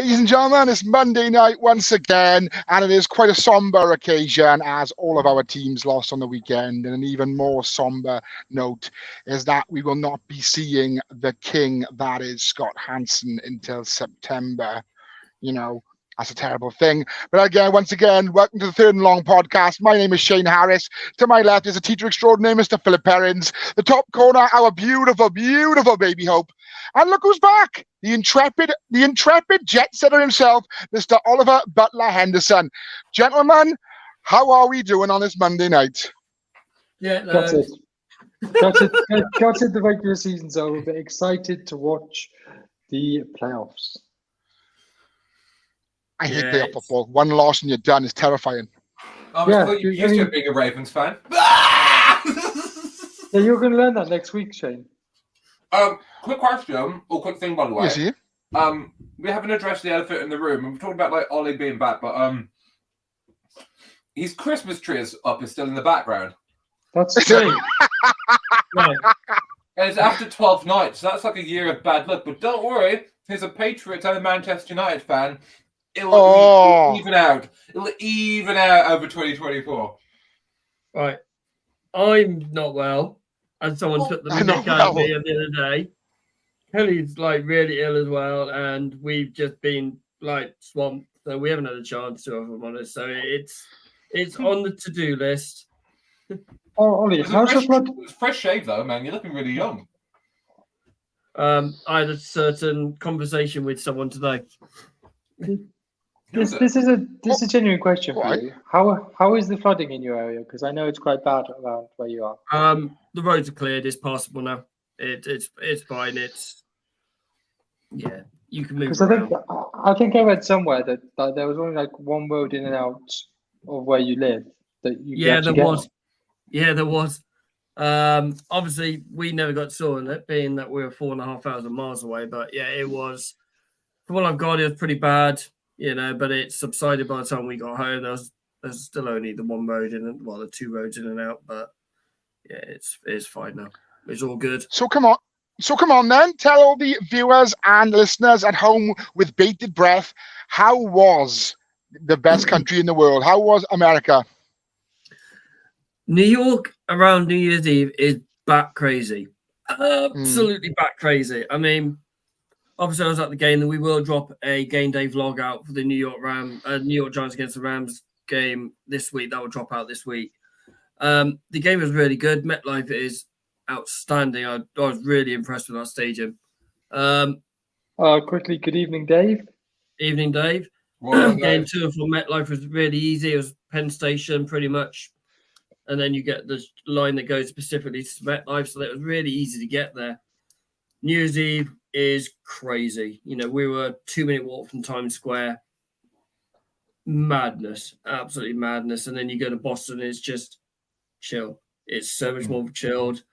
Ladies and gentlemen, it's Monday night once again, and it is quite a somber occasion as all of our teams lost on the weekend. And an even more somber note is that we will not be seeing the king that is Scott Hansen until September. You know, that's a terrible thing. But again, once again, welcome to the Third and Long podcast. My name is Shane Harris. To my left is a teacher extraordinaire, Mr. Philip Perrins. The top corner, our beautiful, beautiful baby Hope. And look who's back. The intrepid jet setter himself, Mr. Oliver Butler Henderson. Gentlemen, how are we doing on this Monday night? Yeah, no. Got it. The regular season's over, but excited to watch the playoffs. I hate playoff football. One loss and you're done. It's terrifying. I thought you used to being a Ravens fan. Yeah, you're going to learn that next week, Shane. Quick question, or quick thing, by the way. Yes, you? We haven't addressed the elephant in the room. We're talking about like Ollie being back, but his Christmas tree is still in the background. That's true. Right. And it's after 12 nights, so that's like a year of bad luck. But don't worry, he's a Patriots and a Manchester United fan. It'll even out. It'll even out over 2024. Right. I'm not well. And someone took the mick out of me the other day. Kelly's like really ill as well, and we've just been like swamped, so we haven't had a chance to, if I'm honest. So it's on the to-do list. Oh, Ollie, how's your blood? It's fresh shave though, man. You're looking really young. I had a certain conversation with someone today. This is a genuine question for you. How is the flooding in your area? Because I know it's quite bad around where you are. The roads are cleared. It's passable now. It's fine. You can move. Because I think I read somewhere that there was only like one road in and out of where you live that you. Yeah, there was. Yeah, there was. Obviously, we never got saw in it, being that we were 4,500 miles away. But yeah, it was. From what I've got, it was pretty bad. But it subsided by the time we got home. There's still only the one road the two roads in and out. But yeah, it's fine now. It's all good. So come on then. Tell all the viewers and listeners at home with bated breath, how was the best country in the world? How was America? New York around New Year's Eve is bat crazy. Absolutely bat crazy. I mean, obviously I was at the game, and we will drop a game day vlog out for the New York Giants against the Rams game this week. That will drop out this week. The game was really good. MetLife is outstanding. I was really impressed with our stadium. Quickly, good evening, Dave. Evening, Dave. Game 2 for MetLife was really easy. It was Penn Station, pretty much. And then you get the line that goes specifically to MetLife, so that was really easy to get there. New Year's Eve is crazy. We were a 2-minute walk from Times Square. Madness, absolutely madness. And then you go to Boston, it's just chill. It's so much more chilled.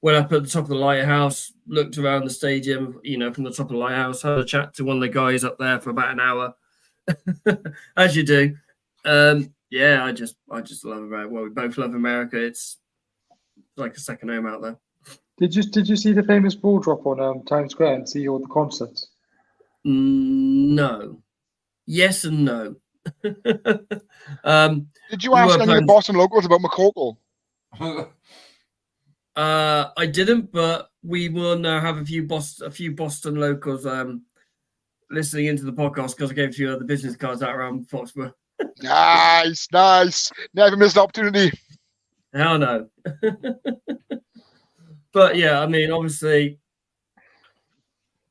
Went up at the top of the lighthouse, looked around the stadium, from the top of the lighthouse, had a chat to one of the guys up there for about an hour, as you do. I just love America. Well, we both love America. It's like a second home out there. Did you see the famous ball drop on Times Square and see all the concerts? No. Yes and no. Did you ask any of the Boston locals about McCorkle? I didn't, but we will now have a few Boston locals listening into the podcast because I gave a few other business cards out around Foxborough. Nice. Never missed an opportunity. Hell no. But yeah, I mean, obviously,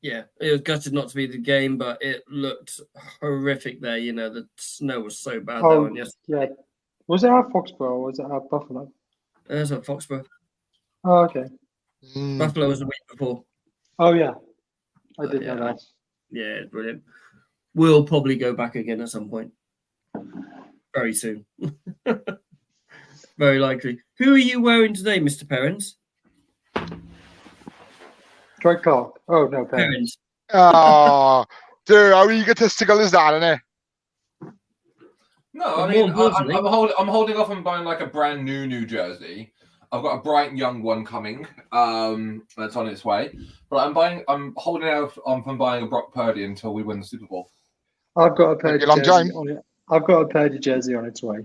yeah, it was gutted not to be the game, but it looked horrific there. The snow was so bad. Yeah. Was it at Foxborough or was it at Buffalo? It was at Foxborough. Oh, okay. Buffalo was the week before. Oh, yeah. I did know that. Yeah, brilliant. We'll probably go back again at some point. Very soon. Very likely. Who are you wearing today, Mr. Perrins? Troy Clark. Oh, no, Perrins. Oh, dude, how egotistical is that, isn't it? No, I mean, I'm holding off on buying like a brand new jersey. I've got a bright young one coming. That's on its way. But I'm holding out on from buying a Brock Purdy until we win the Super Bowl. I've got a Purdy a long jersey time. on it. I've got a Purdy jersey on its way.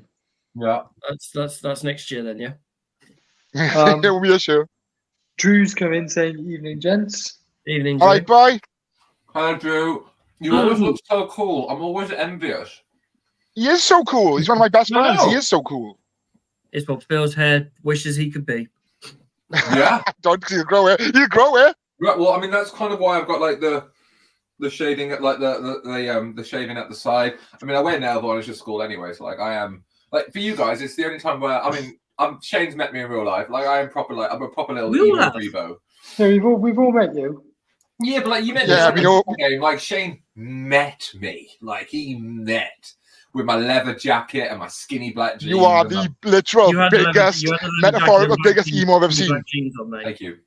Yeah. That's next year then, yeah. Um, It will be a show. Drew's come in saying, "Evening, gents." Evening, All Drew. right, bye. Hello, Drew. You always look so cool. I'm always envious. He is so cool. He's one of my best I friends. He know. is so cool. It's what Phil's hair wishes he could be. Yeah. Don't you grow it? You grow it. Right. Well, I mean, that's kind of why I've got like the shading at like the shaving at the side. I mean, I wear nail varnish at school anyway, so like I am like for you guys, it's the only time where I mean, Shane's met me in real life. Like I am proper like I'm a proper little We all emo have. Rebo. No, we've all met you. Yeah, but like you met Yeah, me we know- in the game. Like Shane met me. Like he met with my leather jacket and my skinny black jeans. You are and the literal You had the leather- biggest, you had the leather metaphorical jacket and biggest black emo I've ever jeans- seen. black jeans on, mate. Thank you.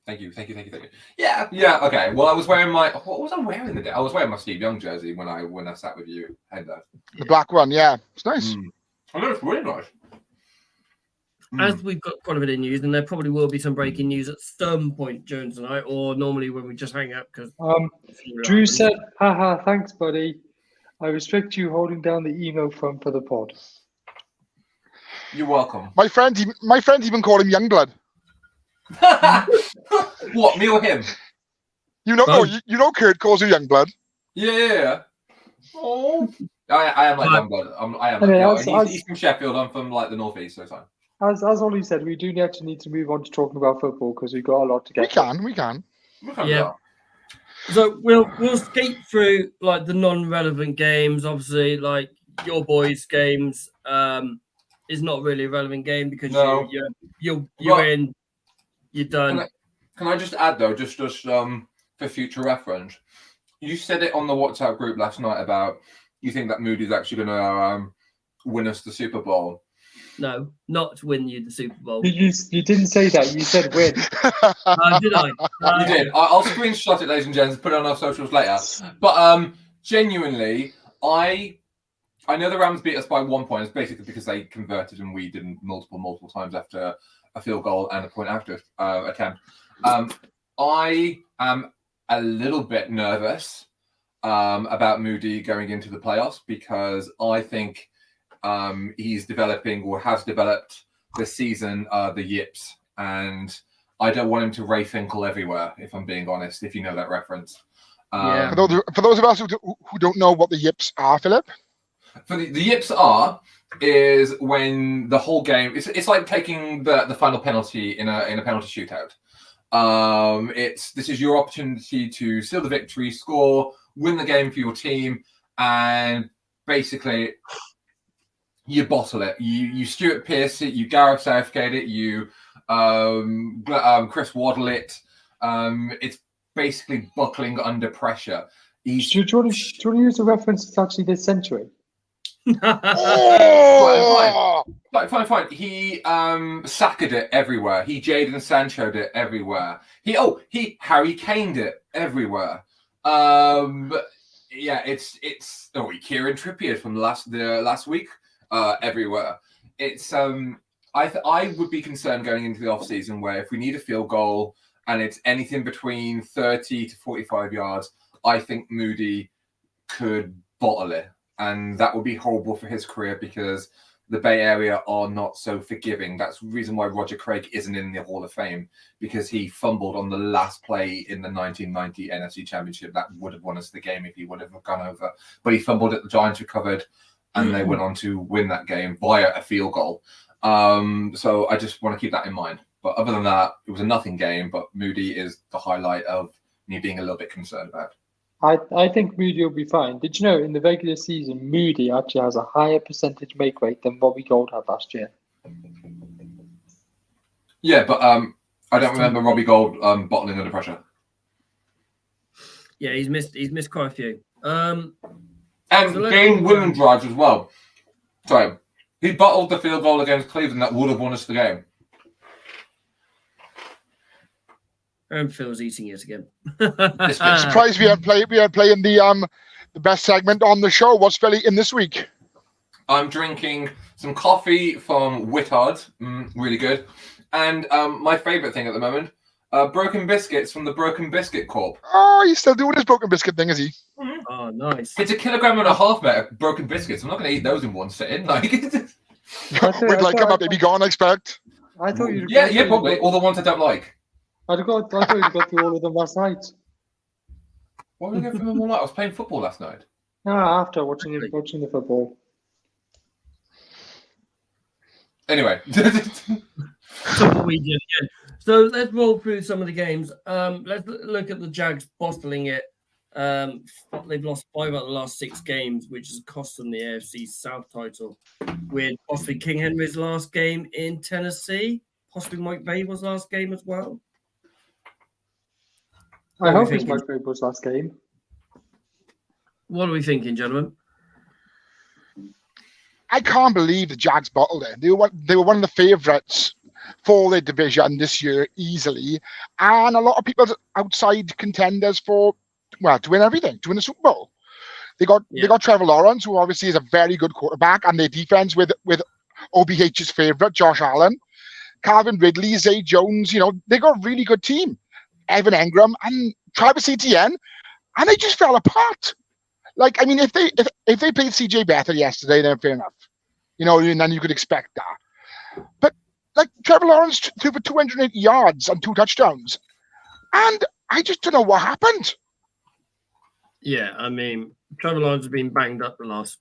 Yeah. Okay. Well, I was wearing what was I wearing the day? I was wearing my Steve Young jersey when I sat with you. Heather. The black one, yeah. It's nice. I know it's really nice. As we've got quite a bit of news, and there probably will be some breaking news at some point during tonight, or normally when we just hang out because Drew said, "Haha, thanks, buddy. I respect you holding down the emo front for the pod." You're welcome. My friend even called him Youngblood. What, me or him? You know, Oh. you know, Kurt calls you Youngblood. Yeah. Oh. I am like Youngblood. I am. I mean, Like, he's from Sheffield. I'm from like the northeast, so it's fine. As Ollie said, we do actually need to move on to talking about football because we've got a lot to get. We can. Yeah. So we'll skate through like the non-relevant games. Obviously, like your boys' games is not really a relevant game because No. you're Right. in, you're done. Can I just add though, just for future reference, you said it on the WhatsApp group last night about you think that Moody's actually going to win us the Super Bowl. No, not win you the Super Bowl. You didn't say that. You said win. Did I? You did. I'll screenshot it, ladies and gents, and put it on our socials later. But genuinely, I know the Rams beat us by 1 point. It's basically because they converted and we didn't multiple times after a field goal and a point after attempt. I am a little bit nervous about Moody going into the playoffs because I think he's developing or has developed this season the yips, and I don't want him to Ray Finkel everywhere, if I'm being honest, if you know that reference. Yeah. For those of us who don't know what the yips are, Philip. For the yips is when the whole game it's like taking the final penalty in a penalty shootout. This is your opportunity to seal the victory, score, win the game for your team, and basically you bottle it. You Stuart Pearce it, you Gareth Southgate it, you Chris Waddle it. It's basically buckling under pressure. Do you want to use a reference that's actually this century? Oh! Fine. He Sacred it everywhere. He Jadon Sancho'd it everywhere. He Harry Kaned it everywhere. Yeah, it's Kieran Trippier from last week everywhere. It's I would be concerned going into the off-season where if we need a field goal and it's anything between 30 to 45 yards, I think Moody could bottle it. And that would be horrible for his career because the Bay Area are not so forgiving. That's the reason why Roger Craig isn't in the Hall of Fame, because he fumbled on the last play in the 1990 NFC Championship. That would have won us the game if he would have gone over. But he fumbled it, the Giants recovered, and they went on to win that game via a field goal. So I just want to keep that in mind. But other than that, it was a nothing game, but Moody is the highlight of me being a little bit concerned about. I think Moody will be fine. Did you know in the regular season, Moody actually has a higher percentage make rate than Robbie Gould had last year? Yeah, but I don't remember Robbie Gould bottling under pressure. Yeah, he's missed quite a few. And game winning drives as well. Sorry, he bottled the field goal against Cleveland that would have won us the game. And Phil's eating it again. I'm surprised we aren't playing the best segment on the show. What's Philly in this week? I'm drinking some coffee from Whittard, really good. And my favourite thing at the moment, Broken Biscuits from the Broken Biscuit Corp. Oh, he's still doing his broken biscuit thing, is he? Oh, nice. It's 1.5 kilograms, mate, of broken biscuits. I'm not going to eat those in one sitting. Like, With like a baby gone, I expect. I thought you'd yeah, probably. All the ones I don't like. I thought you got through all of them last night. What were we going through them all night? I was playing football last night. After watching the football. Anyway. So what we did again. So let's roll through some of the games. Let's look at the Jags bottling it. They've lost 5 out of the last 6 games, which has cost them the AFC South title. With possibly King Henry's last game in Tennessee, possibly Mike Babel's last game as well. I hope it's Mike Babel's last game. What are we thinking, gentlemen? I can't believe the Jags bottled it. They were one of the favourites for their division this year easily, and a lot of people outside contenders for to win everything, to win the Super Bowl. They got Trevor Lawrence, who obviously is a very good quarterback, and their defense with OBH's favourite Josh Allen, Calvin Ridley, Zay Jones. They got a really good team. Evan Engram and Travis Etienne, and they just fell apart. Like, I mean, if they played CJ Beathard yesterday, then fair enough. And then you could expect that. But like Trevor Lawrence threw for 280 yards and 2 touchdowns. And I just don't know what happened. Yeah, I mean, Trevor Lawrence has been banged up the last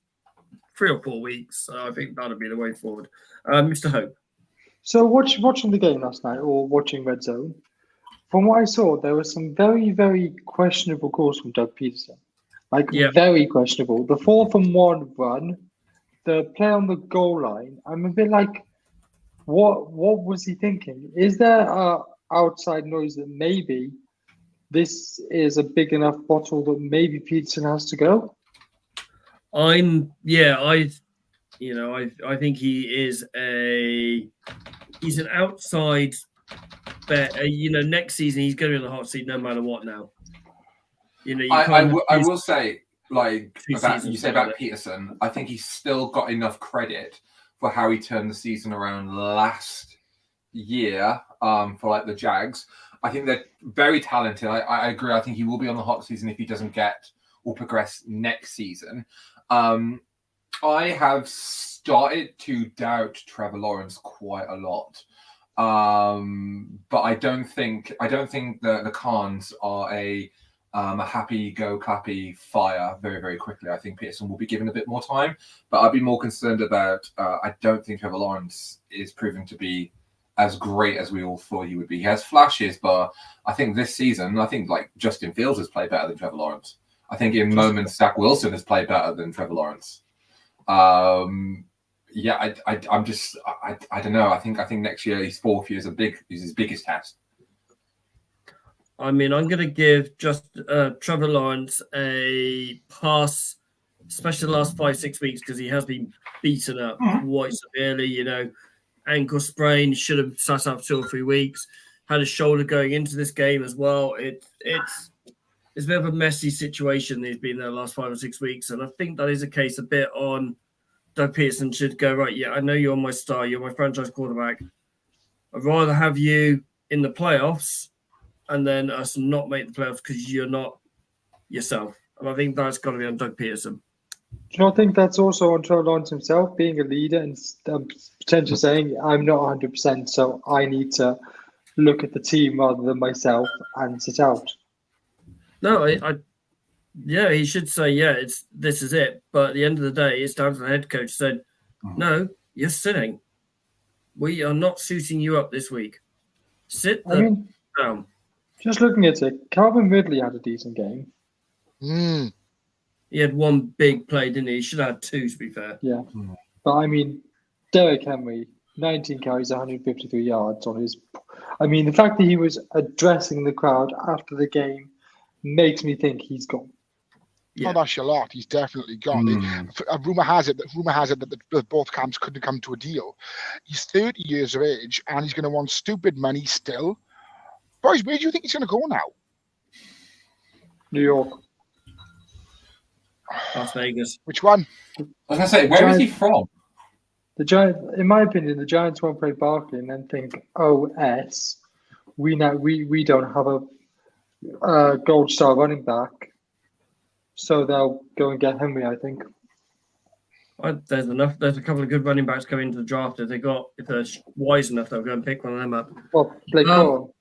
3 or 4 weeks. So I think that'll be the way forward. Mr. Hope. So watching the game last night or watching Red Zone, from what I saw, there were some very, very questionable calls from Doug Peterson. Very questionable. The 4th-and-1 run, the play on the goal line. I'm a bit like, what was he thinking? Is there outside noise that maybe this is a big enough bottle that maybe Peterson has to go? I think he is he's an outside bet. Next season he's going to be in the hot seat no matter what now. I will say, like, you say about Peterson, I think he's still got enough credit for how he turned the season around last year for like the Jags. I think they're very talented. I agree. I think he will be on the hot season if he doesn't get or progress next season. I have started to doubt Trevor Lawrence quite a lot. But I don't think the Khans are a happy go clappy fire very, very quickly. I think Peterson will be given a bit more time, but I'd be more concerned about I don't think Trevor Lawrence is proving to be as great as we all thought he would be. He has flashes, but I think this season, like Justin Fields has played better than Trevor Lawrence. I think in moments Zach Wilson has played better than Trevor Lawrence. I don't know. I think next year his 4th year is his biggest test. I mean, I'm going to give Trevor Lawrence a pass, especially the last 5-6 weeks, because he has been beaten up quite severely. Ankle sprain, should have sat out 2 or 3 weeks. Had a shoulder going into this game as well. It's a bit of a messy situation. He's been there the last 5 or 6 weeks, and I think that is a case a bit on Doug Peterson should go, right, yeah, I know you're my star, you're my franchise quarterback. I'd rather have you in the playoffs and then us not make the playoffs because you're not yourself. And I think that's got to be on Doug Peterson. Do you not think that's also on Trevor Lawrence himself, being a leader and potentially saying, I'm not 100%, so I need to look at the team rather than myself and sit out? No, he should say, this is it. But at the end of the day, it's down to the head coach said, no, you're sitting. We are not suiting you up this week. Sit down. Just looking at it, Calvin Ridley had a decent game. He had 1 big play, didn't he? He should have had 2, to be fair. Yeah. But I mean, Derrick Henry, 19 carries, 153 yards on his. I mean, the fact that he was addressing the crowd after the game makes me think he's gone. Yeah. Oh, that's a lot. He's definitely gone. Rumor has it that both camps couldn't come to a deal. He's 30 years of age, and he's going to want stupid money still. Boys, where do you think he's going to go now? New York. Las Vegas. Which one? I was going to say, where is he from? The Giants, in my opinion, the Giants won't play Barkley and then think, OS, we don't have a gold star running back, so they'll go and get Henry, I think. There's enough. There's a couple of good running backs coming into the draft. If they're wise enough, they'll go and pick one of them up. Well, Blake Corum,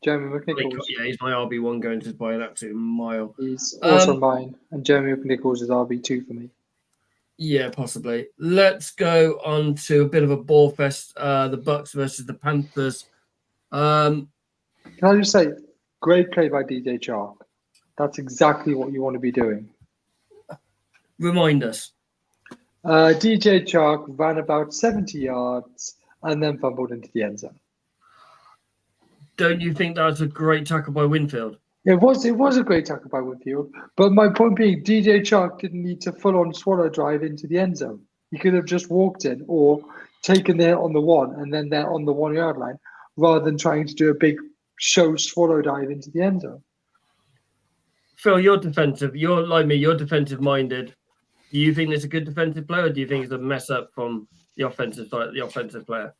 Jeremy McNichols. Yeah, he's my RB1 going to buy that to mile. He's also mine, and Jeremy McNichols is RB2 for me. Yeah, possibly. Let's go on to a bit of a ball fest. The Bucks versus the Panthers. Can I just say, great play by DJ Chark. That's exactly what you want to be doing. Remind us. DJ Chark ran about 70 yards and then fumbled into the end zone. Don't you think that was a great tackle by Winfield? It was a great tackle by Winfield, but my point being, DJ Chark didn't need to full-on swallow drive into the end zone. He could have just walked in or taken there on the 1 and then there on the 1 yard line, rather than trying to do a big show swallow dive into the end zone. Phil, you're defensive. You're like me. You're defensive minded. Do you think it's a good defensive player, or do you think it's a mess up from the offensive side, the offensive player?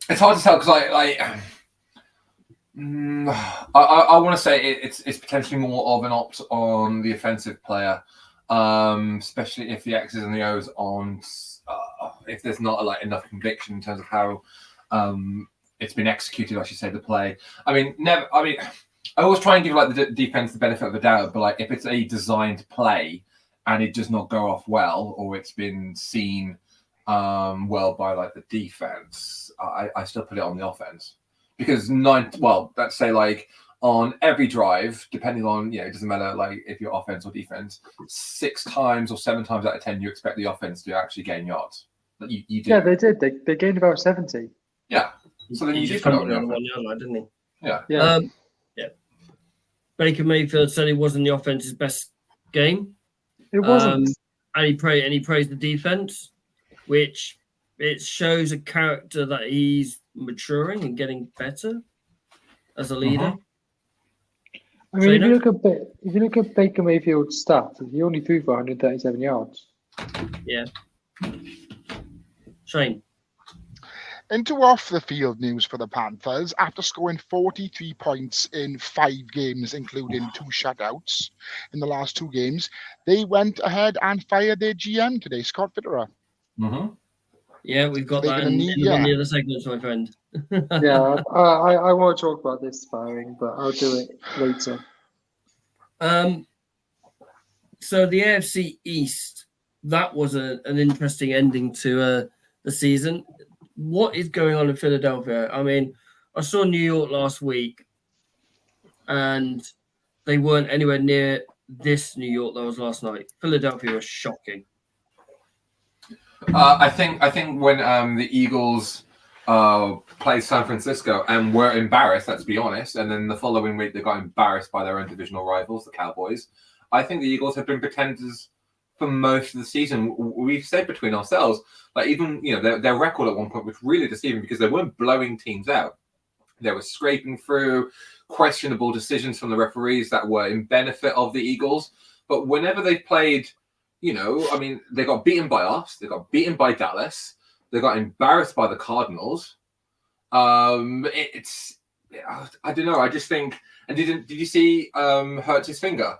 It's hard to tell because I want to say it's potentially more of an opt on the offensive player, especially if the X's and the O's on if there's not enough conviction in terms of how it's been executed. I should say the play. I always try and give the defense the benefit of the doubt, but if it's a designed play and it does not go off well, or it's been seen well by the defense, I still put it on the offense because let's say on every drive, depending on it doesn't matter if you're offense or defense, 6 times or 7 times out of 10 you expect the offense to actually gain yards. You do. Yeah, they did. They gained about 70. Yeah. So then you just put it on on the 1 yard line, didn't he? Yeah. Yeah. Baker Mayfield said it wasn't the offense's best game. It wasn't. And he praised the defense, which it shows a character that he's maturing and getting better as a leader. I mean, if you look at Baker Mayfield's stats, he only threw for 137 yards. Yeah. Shane. Into off-the-field news for the Panthers. After scoring 43 points in 5 games, including 2 shutouts in the last 2 games, they went ahead and fired their GM today, Scott Fitterer. Mm-hmm. Yeah, we've got that in the other segments, my friend. Yeah, I want to talk about this firing, but I'll do it later. So the AFC East, that was an interesting ending to the season. What is going on in Philadelphia? I mean, I saw New York last week, and they weren't anywhere near this New York that was last night. Philadelphia was shocking. I think when the Eagles played San Francisco and were embarrassed, let's be honest, and then the following week they got embarrassed by their own divisional rivals, the Cowboys. I think the Eagles have been pretenders for most of the season. We've said between ourselves, even their record at one point was really deceiving because they weren't blowing teams out. They were scraping through questionable decisions from the referees that were in benefit of the Eagles. But whenever they played, they got beaten by us, they got beaten by Dallas, they got embarrassed by the Cardinals. I don't know. I just think. And did you see hurt his finger?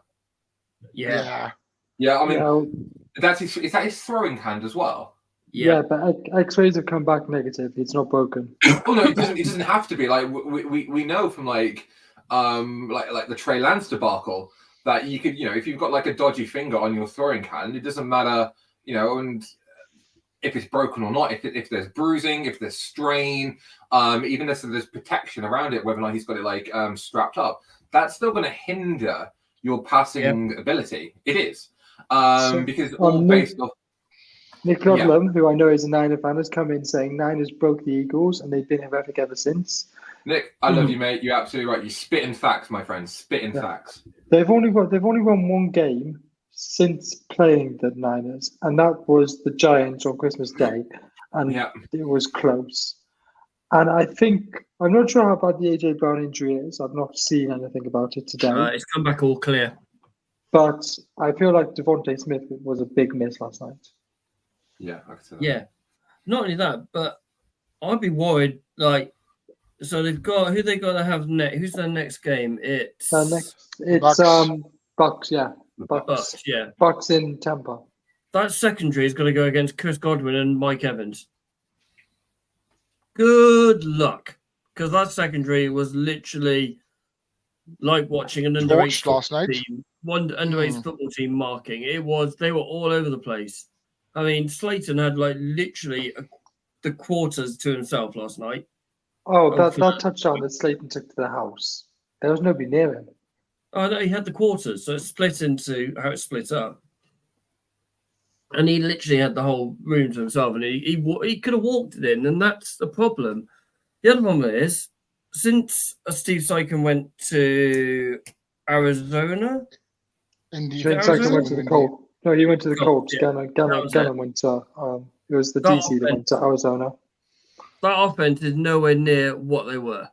Yeah. Yeah, I mean, is that his throwing hand as well? Yeah, but X-rays have come back negative. It's not broken. Oh no, it doesn't have to be. We know from like the Trey Lance debacle that you could, if you've got a dodgy finger on your throwing hand, it doesn't matter, and if it's broken or not, if there's bruising, if there's strain, even if there's protection around it, whether or not he's got it strapped up, that's still going to hinder your passing ability. It is. Because all based off Nick Ludlam, who I know is a Niner fan, has come in saying Niners broke the Eagles and they've been horrific ever since. Nick, I love you, mate. You're absolutely right. You spit in facts, my friend. Spit in facts. They've only won 1 game since playing the Niners, and that was the Giants on Christmas Day, and it was close. And I think I'm not sure how bad the AJ Brown injury is. I've not seen anything about it today. It's come back all clear. But I feel like Devontae Smith was a big miss last night. Yeah, I can see that. Yeah. Not only that, but I'd be worried. Like, so they've got who they got to have next? Who's their next game? It's Bucks. Yeah, Bucks. Yeah, Bucks in Tampa. That secondary is going to go against Chris Godwin and Mike Evans. Good luck, because that secondary was literally like watching an underage last night. Team, one underage football team marking. They were all over the place. I mean, Slayton had like literally the quarters to himself last night. Oh, that touchdown that Slayton took to the house. There was nobody near him. Oh no, he had the quarters, so it split into how it split up. And he literally had the whole room to himself, and he could have walked it in, and that's the problem. The other problem is, since Steve Sykin went to Arizona, Sykin went to the Colts. No, he went to the Colts. Yeah. Gannon went to. It was the DC that went to Arizona. That offense is nowhere near what they were.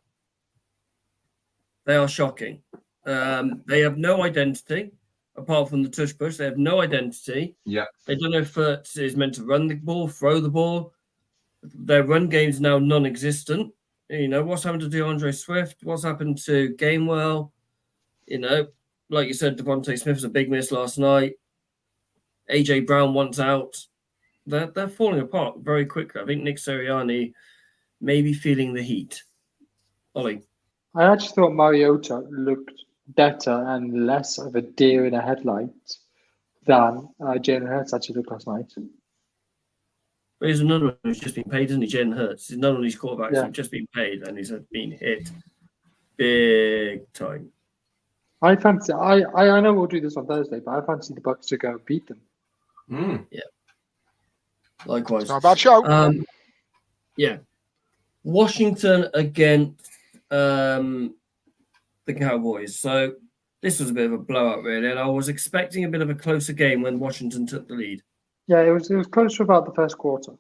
They are shocking. They have no identity. Apart from the tush push, they have no identity. Yeah. They don't know if Furtz is meant to run the ball, throw the ball. Their run game is now non-existent. You know, what's happened to DeAndre Swift? What's happened to Gainwell? You know, like you said, Devontae Smith was a big miss last night. AJ Brown wants out. They're falling apart very quickly. I think Nick Sirianni may be feeling the heat. Ollie. I actually thought Mariota looked better and less of a deer in a headlight than Jalen Hurts actually looked last night. But he's another one who's just been paid, isn't he? Jalen Hurts. He's none of these quarterbacks who've just been paid, and he's been hit big time. I know we'll do this on Thursday, but I fancy the Bucks to go beat them. Yeah. Likewise. It's not a bad show. Yeah. Washington against the Cowboys. So this was a bit of a blowout, really, and I was expecting a bit of a closer game when Washington took the lead. Yeah, it was close to about the first quarter.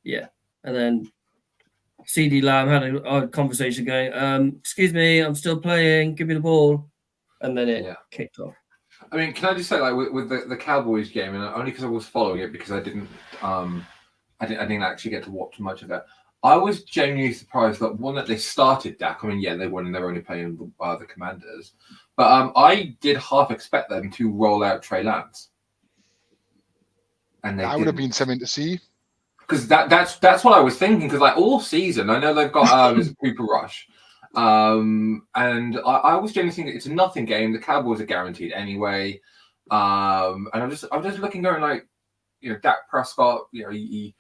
Yeah, and then CeeDee Lamb had a conversation going, excuse me, I'm still playing, give me the ball. And then it kicked off. I mean, can I just say, like, with the Cowboys game, and only because I was following it, because I didn't actually get to watch much of it. I was genuinely surprised that that they started Dak. I mean, yeah, they won and they were only playing the Commanders, but I did half expect them to roll out Trey Lance. And that would have been something to see. Because that's what I was thinking. Because like all season, I know they've got Cooper Rush, and I was genuinely thinking it's a nothing game. The Cowboys are guaranteed anyway, and I'm just looking going like, you know, Dak Prescott, you know, he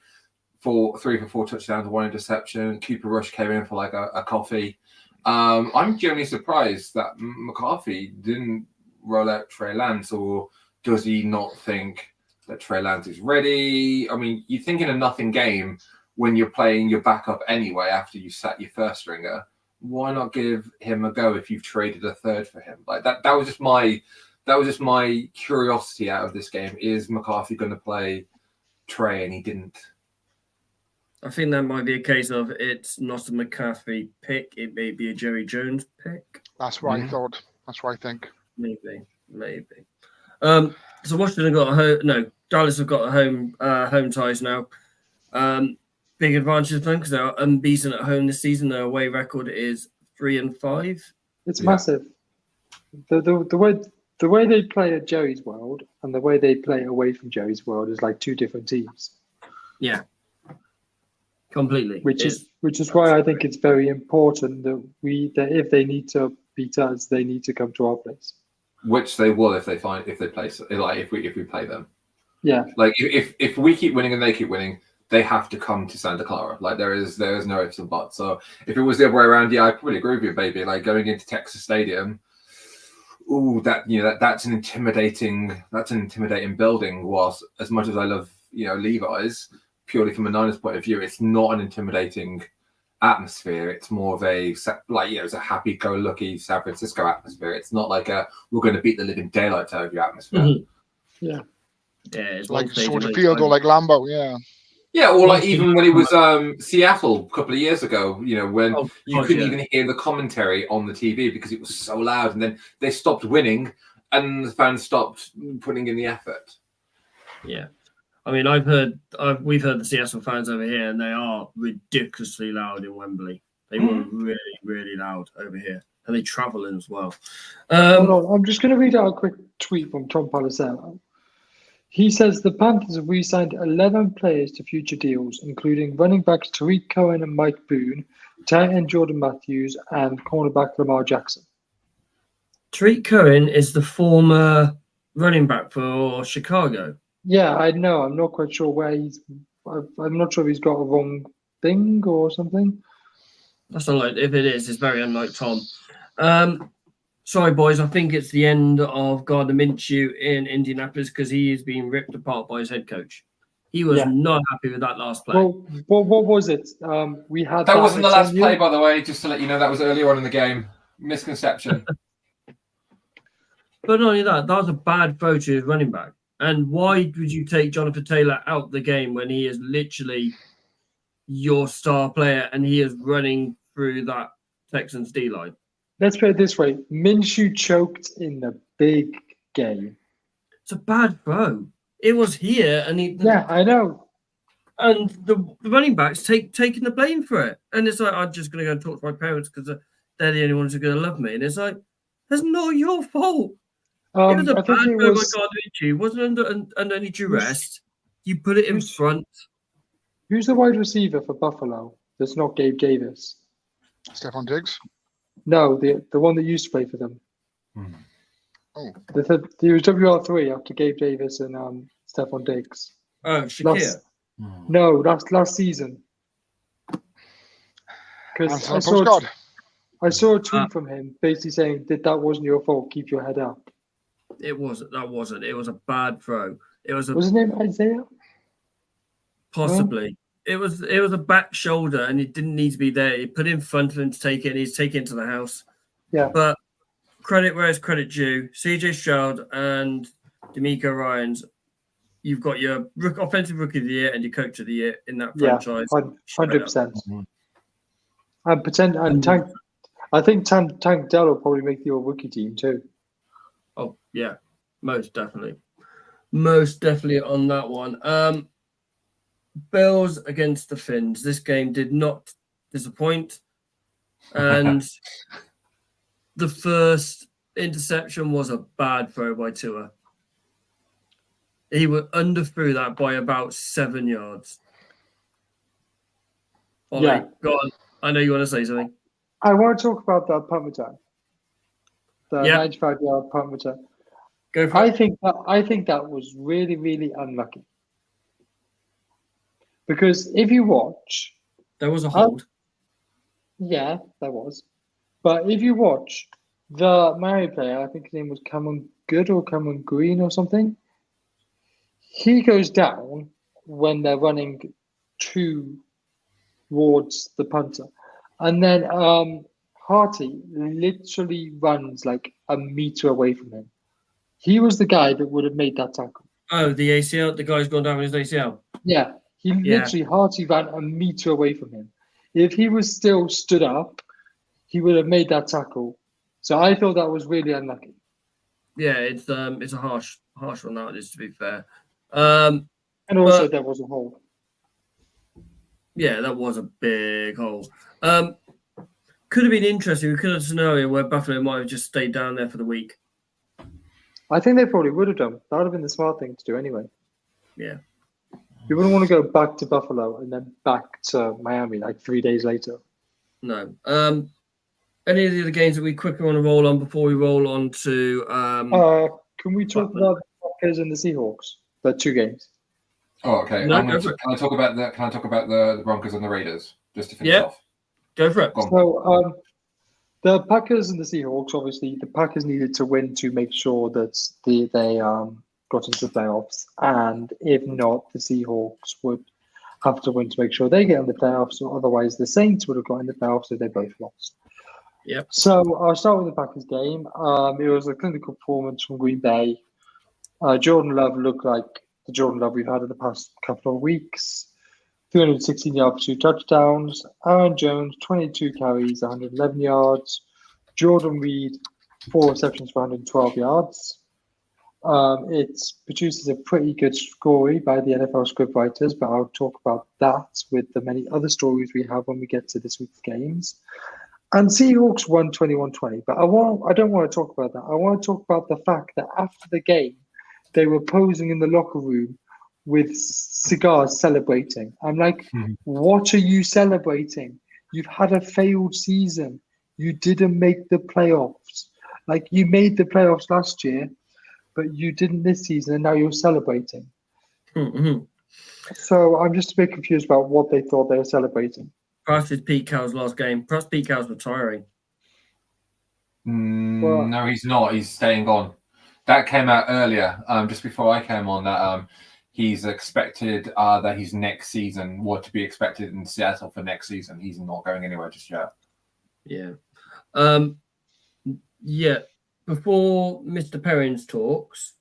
3 for 4 touchdowns, 1 interception. Cooper Rush came in for like a coffee. I'm genuinely surprised that McCarthy didn't roll out Trey Lance, or does he not think that Trey Lance is ready? I mean, you think in a nothing game when you're playing your backup anyway after you sat your first stringer, why not give him a go if you've traded a third for him? Like that was just my curiosity out of this game. Is McCarthy going to play Trey? And he didn't. I think that might be a case of it's not a McCaffrey pick. It may be a Jerry Jones pick. That's what I thought. That's what I think. Maybe. So Washington got Dallas have got home ties now. Big advantage for them because they're unbeaten at home this season. Their away record is 3-5. It's massive. The way they play at Jerry's World and the way they play away from Jerry's World is like two different teams. Yeah, completely. Which is why I think it's very important that if they need to beat us, they need to come to our place. Which they will if we play them. Yeah. Like if we keep winning and they keep winning, they have to come to Santa Clara. Like there is no ifs and buts. So if it was the other way around, yeah, I probably agree with you, baby. Like going into Texas Stadium, that's an intimidating building. Whilst as much as I love Levi's, purely from a Niners point of view, it's not an intimidating atmosphere. It's more of it's a happy-go-lucky San Francisco atmosphere. It's not like we're going to beat the living daylights out of your atmosphere. Mm-hmm. Yeah, it's like Soldier Field or like Lambeau. Yeah, or like even when it was Seattle a couple of years ago, when you couldn't even hear the commentary on the TV because it was so loud, and then they stopped winning and the fans stopped putting in the effort. Yeah. I mean, we've heard the Seattle fans over here, and they are ridiculously loud in Wembley. They were really, really loud over here, and they travel in as well. Hold on, I'm just going to read out a quick tweet from Tom Palisero. He says the Panthers have re-signed 11 players to future deals, including running backs Tariq Cohen and Mike Boone, tight end Jordan Matthews, and cornerback Lamar Jackson. Tariq Cohen is the former running back for Chicago. Yeah, I know. I'm not quite sure where he's. I'm not sure if he's got a wrong thing or something. That's unlike. If it is, it's very unlike Tom. Sorry, boys. I think it's the end of Gardner Minshew in Indianapolis because he is being ripped apart by his head coach. He was not happy with that last play. Well, what was it? We had that wasn't the last play, by the way. Just to let you know, that was earlier on in the game. Misconception. But not only that was a bad throw to his running back. And why would you take Jonathan Taylor out the game when he is literally your star player and he is running through that Texans D line? Let's put it this way: Minshew choked in the big game. It's a bad throw. It was here, and I know. And the running backs taking the blame for it, and it's like, I'm just going to go and talk to my parents because they're the only ones who are going to love me. And it's like, that's not your fault. It was a bad throw by Gardner Minshew. It wasn't under any duress. You put it in front. Who's the wide receiver for Buffalo? That's not Gabe Davis. Stephon Diggs? No, the one that used to play for them. Oh. He was WR3 after Gabe Davis and Stephon Diggs. Oh, Shakir. No, that's last season. Because I saw a tweet from him basically saying that wasn't your fault. Keep your head up. It wasn't. That wasn't. It was a bad throw. It was. Was his name Isaiah? Possibly. No? It was a back shoulder, and it didn't need to be there. He put it in front of him to take it, and he's taken it to the house. Yeah. But credit where it's credit due. CJ Stroud and D'Amico Ryans, you've got your offensive rookie of the year and your coach of the year in that franchise. 100%. And I think Tank Dell will probably make the all-rookie team too. Oh, yeah. Most definitely. Most definitely on that one. Bills against the Finns. This game did not disappoint. And the first interception was a bad throw by Tua. He underthrew that by about 7 yards. Ollie, go on. I know you want to say something. I want to talk about that punt return. The 95-yard punt return. Go for it. I think that was really, really unlucky. Because if you watch... There was a hold. Yeah, there was. But if you watch the Maori player, I think his name was Cameron Good or Cameron Green or something, he goes down when they're running towards the punter. And then Harty literally runs like a meter away from him. He was the guy that would have made that tackle. Oh, the ACL? The guy's gone down with his ACL? Yeah. Harty ran a meter away from him. If he was still stood up, he would have made that tackle. So I thought that was really unlucky. Yeah, it's a harsh one, that is, to be fair. And also there was a hole. Yeah, that was a big hole. Could have been interesting. We could have a scenario where Buffalo might have just stayed down there for the week. I think they probably would have done. That would have been the smart thing to do anyway. Yeah. You wouldn't want to go back to Buffalo and then back to Miami like 3 days later. No. Any of the other games that we quickly want to roll on before we roll on to... can we talk about the Packers and the Seahawks? The 2 games. Oh, okay. No, can I talk about the Broncos and the Raiders just to finish off? Go for it. So the Packers and the Seahawks, obviously, the Packers needed to win to make sure that they got into the playoffs, and if not, the Seahawks would have to win to make sure they get in the playoffs. So otherwise, the Saints would have got in the playoffs if they both lost. Yep. So I'll start with the Packers game. It was a clinical performance from Green Bay. Jordan Love looked like the Jordan Love we've had in the past couple of weeks. 316 yards, 2 touchdowns. Aaron Jones, 22 carries, 111 yards. Jordan Reed, 4 receptions for 112 yards. It produces a pretty good story by the NFL script writers, but I'll talk about that with the many other stories we have when we get to this week's games. And Seahawks won 21-20, but I don't want to talk about that. I want to talk about the fact that after the game, they were posing in the locker room with cigars celebrating. I'm like, what are you celebrating? You've had a failed season. You didn't make the playoffs. Like, you made the playoffs last year, but you didn't this season, and now you're celebrating. Mm-hmm. So I'm just a bit confused about what they thought they were celebrating. Perhaps it's Pete Carroll's last game. Perhaps Pete Carroll's retiring. No, he's not. He's staying on. That came out earlier, just before I came on, that he's expected that his next season, what to be expected in Seattle for next season. He's not going anywhere just yet. Yeah. Yeah. Before Mr. Perrins talks,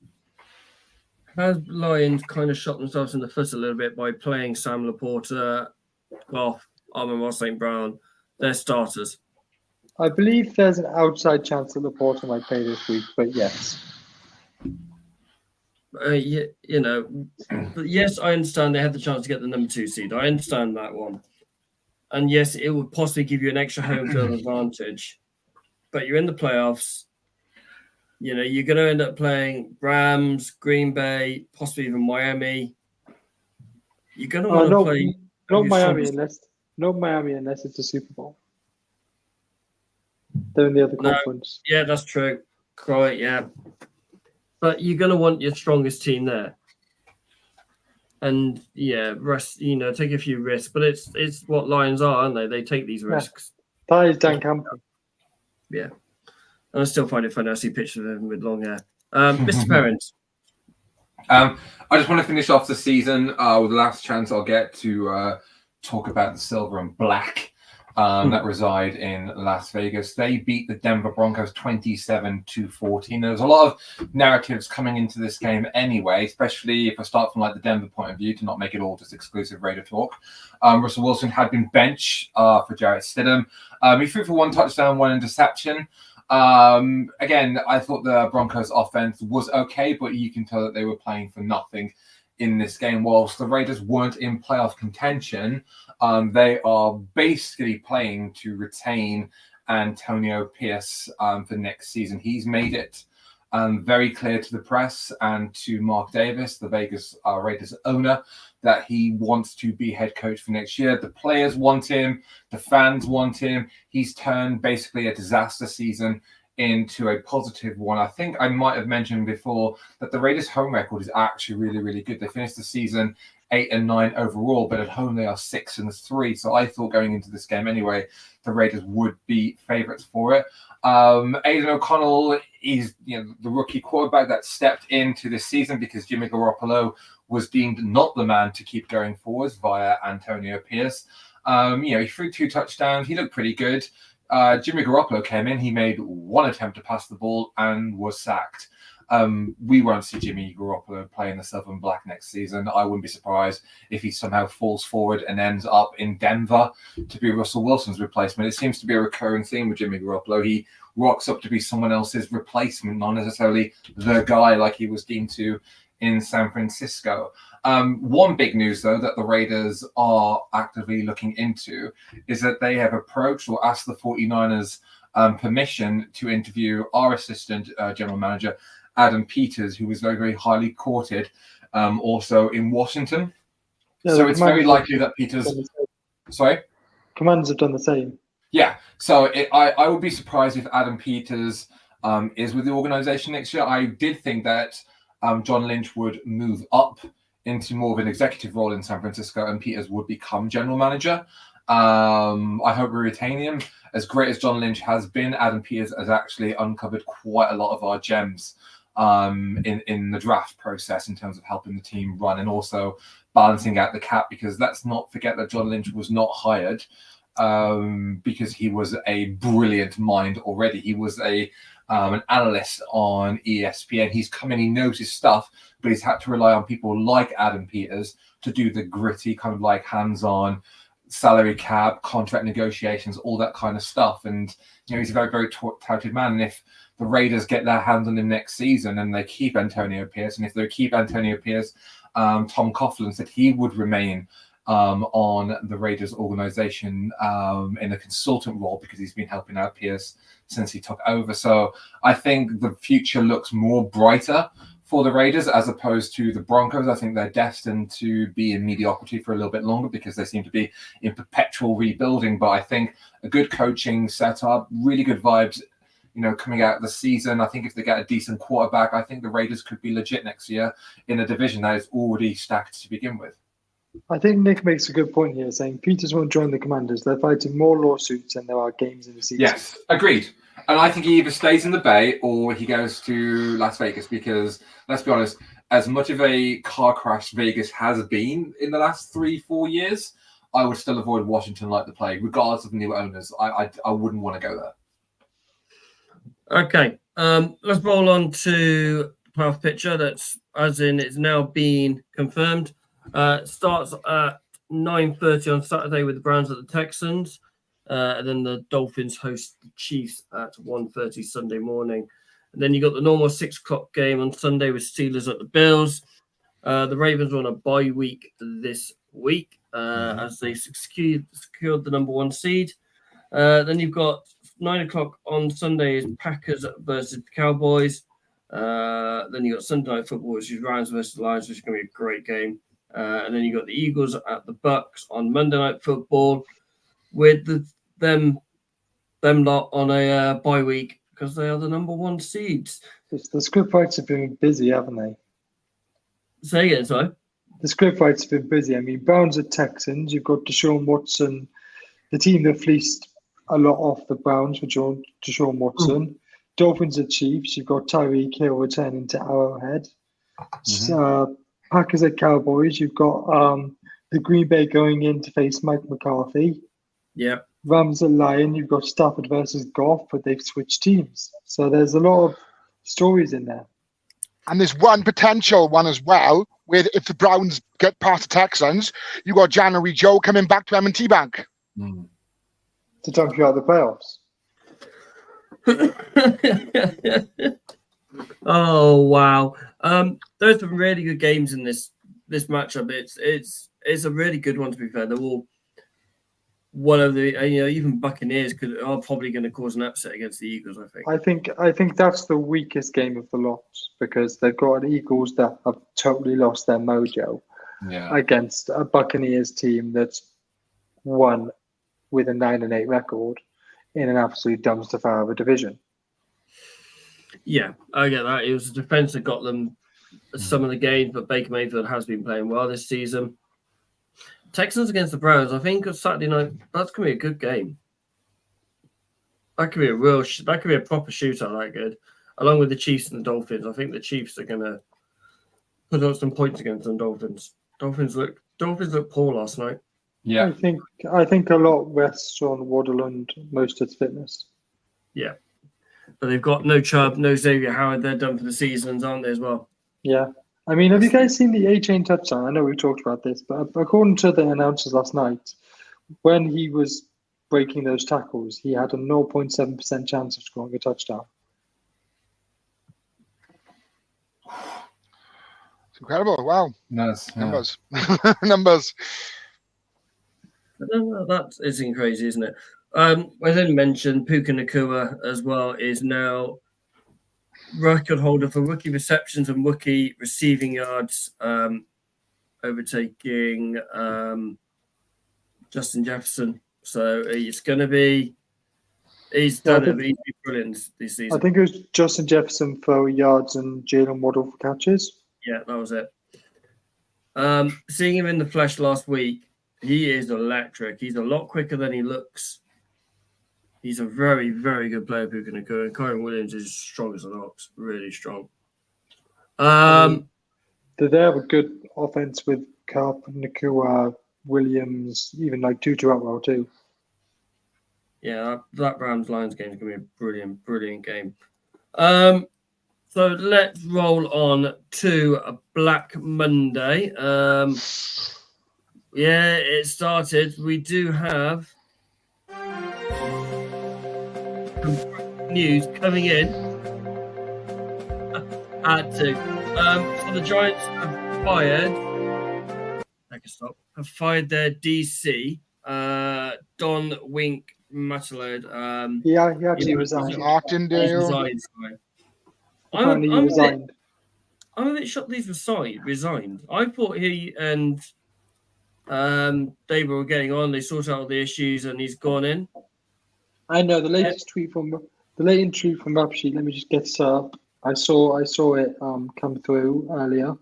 has Lions kind of shot themselves in the foot a little bit by playing Sam Laporta, Goff, Amon-Ra St. Brown, their starters? I believe there's an outside chance that Laporta might play this week, but yes. Yeah, you know, but yes, I understand they had the chance to get the number 2 seed. I understand that one. And yes, it would possibly give you an extra home field advantage. But you're in the playoffs. You know, you're going to end up playing Rams, Green Bay, possibly even Miami. You're going to want to play. Not Miami unless it's a Super Bowl. They're in the other conference. Yeah, that's true. Right, yeah. But you're going to want your strongest team there. And yeah, take a few risks. But it's what Lions are, aren't they? They take these risks. That is Dan Campbell. Yeah. And I still find it funny. I see pictures of him with long hair. Mr. Perrins. I just want to finish off the season with the last chance I'll get to talk about the silver and black that reside in Las Vegas. They beat the Denver Broncos 27-14. There's a lot of narratives coming into this game anyway, especially if I start from like the Denver point of view to not make it all just exclusive Raider talk. Russell Wilson had been benched for Jarrett Stidham. He threw for 1 touchdown, 1 interception. Again, I thought the Broncos offense was okay, but you can tell that they were playing for nothing in this game. Whilst the Raiders weren't in playoff contention, they are basically playing to retain Antonio Pierce for next season. He's made it very clear to the press and to Mark Davis, the Vegas Raiders owner, that he wants to be head coach for next year. The players want him. The fans want him. He's turned basically a disaster season into a positive one. I think I might have mentioned before that the Raiders' home record is actually really, really good. They finished the season 8-9 overall, but at home they are 6-3. So I thought going into this game anyway, the Raiders would be favourites for it. Aidan O'Connell is the rookie quarterback that stepped into this season because Jimmy Garoppolo was deemed not the man to keep going forwards via Antonio Pierce. He threw 2 touchdowns. He looked pretty good. Jimmy Garoppolo came in. He made 1 attempt to pass the ball and was sacked. We won't see Jimmy Garoppolo play in the silver and black next season. I wouldn't be surprised if he somehow falls forward and ends up in Denver to be Russell Wilson's replacement. It seems to be a recurring theme with Jimmy Garoppolo. He rocks up to be someone else's replacement, not necessarily the guy like he was deemed to in San Francisco. One big news, though, that the Raiders are actively looking into is that they have approached or asked the 49ers permission to interview our assistant general manager, Adam Peters, who was very, very highly courted also in Washington. Yeah, so it's very likely that Peters... Sorry? Commanders have done the same. Yeah. So I would be surprised if Adam Peters is with the organization next year. I did think that John Lynch would move up into more of an executive role in San Francisco and Peters would become general manager. I hope we retain him. As great as John Lynch has been, Adam Peters has actually uncovered quite a lot of our gems in the draft process in terms of helping the team run and also balancing out the cap, because let's not forget that John Lynch was not hired because he was a brilliant mind already. He was an analyst on ESPN. He's come in, he knows his stuff, but he's had to rely on people like Adam Peters to do the gritty kind of like hands-on salary cap, contract negotiations, all that kind of stuff. And he's a very, very touted man. And if the the Raiders get their hands on him next season and they keep Antonio Pierce. And if they keep Antonio Pierce, Tom Coughlin said he would remain on the Raiders organization in a consultant role because he's been helping out Pierce since he took over. So I think the future looks more brighter for the Raiders as opposed to the Broncos. I think they're destined to be in mediocrity for a little bit longer because they seem to be in perpetual rebuilding. But I think a good coaching setup, really good vibes, coming out of the season. I think if they get a decent quarterback, I think the Raiders could be legit next year in a division that is already stacked to begin with. I think Nick makes a good point here, saying Peters won't join the Commanders. They're fighting more lawsuits than there are games in the season. Yes, agreed. And I think he either stays in the Bay or he goes to Las Vegas because, let's be honest, as much of a car crash Vegas has been in the last 3-4 years, I would still avoid Washington like the plague, regardless of new owners. I wouldn't want to go there. Okay, let's roll on to the playoff picture. That's as in it's now been confirmed. Starts at 9:30 on Saturday with the Browns at the Texans. And then the Dolphins host the Chiefs at 1:30 Sunday morning. And then you got the normal 6 o'clock game on Sunday with Steelers at the Bills. The Ravens were on a bye week this week as they secured the number 1 seed. Then you've got 9 o'clock on Sunday is Packers versus Cowboys. Then you got Sunday Night Football, which is Rams versus Lions, which is going to be a great game. And then you got the Eagles at the Bucks on Monday Night Football with them lot on a bye week because they are the number 1 seeds. The script writers have been busy, haven't they? Say again, sorry. The script writers have been busy. I mean, Browns at Texans. You've got Deshaun Watson, the team that fleeced a lot off the Browns for Deshaun Watson. Dolphins at Chiefs. You've got Tyreek Hill returning to Arrowhead. Packers at Cowboys. You've got the Green Bay going in to face Mike McCarthy. Yeah. Rams at Lions. You've got Stafford versus Goff, but they've switched teams. So there's a lot of stories in there. And there's one potential one as well, where if the Browns get past the Texans, you got January Joe coming back to M&T Bank. To dump you out of the playoffs. Oh wow! There's some really good games in this matchup. It's a really good one, to be fair. They're all one of the even Buccaneers are probably going to cause an upset against the Eagles. I think that's the weakest game of the lot because they've got Eagles that have totally lost their mojo against a Buccaneers team that's won with a 9-8 record in an absolute dumpster fire of a division. Yeah, I get that. It was the defense that got them some of the games, but Baker Mayfield has been playing well this season. Texans against the Browns, I think on Saturday night, that's going to be a good game. That could be a proper shootout, that good. Along with the Chiefs and the Dolphins, I think the Chiefs are going to put up some points against the Dolphins. Dolphins look poor last night. Yeah, I think a lot rests on Waddle and Mostert's fitness. Yeah, but they've got no Chubb, no Xavier Howard. They're done for the seasons, aren't they, as well? Yeah. I mean, have you guys seen the A-Chain touchdown? I know we've talked about this, but according to the announcers last night, when he was breaking those tackles, he had a 0.7% chance of scoring a touchdown. It's incredible. Wow. Nice. Numbers. Numbers. That is crazy, isn't it? I didn't mention Puka Nacua as well is now record holder for rookie receptions and rookie receiving yards, overtaking Justin Jefferson. So it's going to be he's done it. He's been brilliant this season. I think it was Justin Jefferson for yards and Jalen Waddle for catches. Yeah, that was it. Seeing him in the flesh last week, he is electric. He's a lot quicker than he looks. He's a very, very good player, Puka Nacua. And Kyron Williams is strong as an ox, really strong. They have a good offense with Cup, Nacua, Williams, even like Tutu Atwell too. Yeah, that Rams-Lions game is going to be a brilliant, brilliant game. So let's roll on to a Black Monday. Yeah, it started. We do have news coming in Had to. So the Giants have fired. I can stop. Have fired their DC, Don Wink Matalode. He actually resigned. Martindale. Resigned, sorry. Apparently he resigned. I'm a bit shocked he's resigned. I thought he and David were getting on. They sorted out all the issues, and he's gone in. I know the latest tweet from Rap Sheet. Let me just get this up. I saw it come through earlier.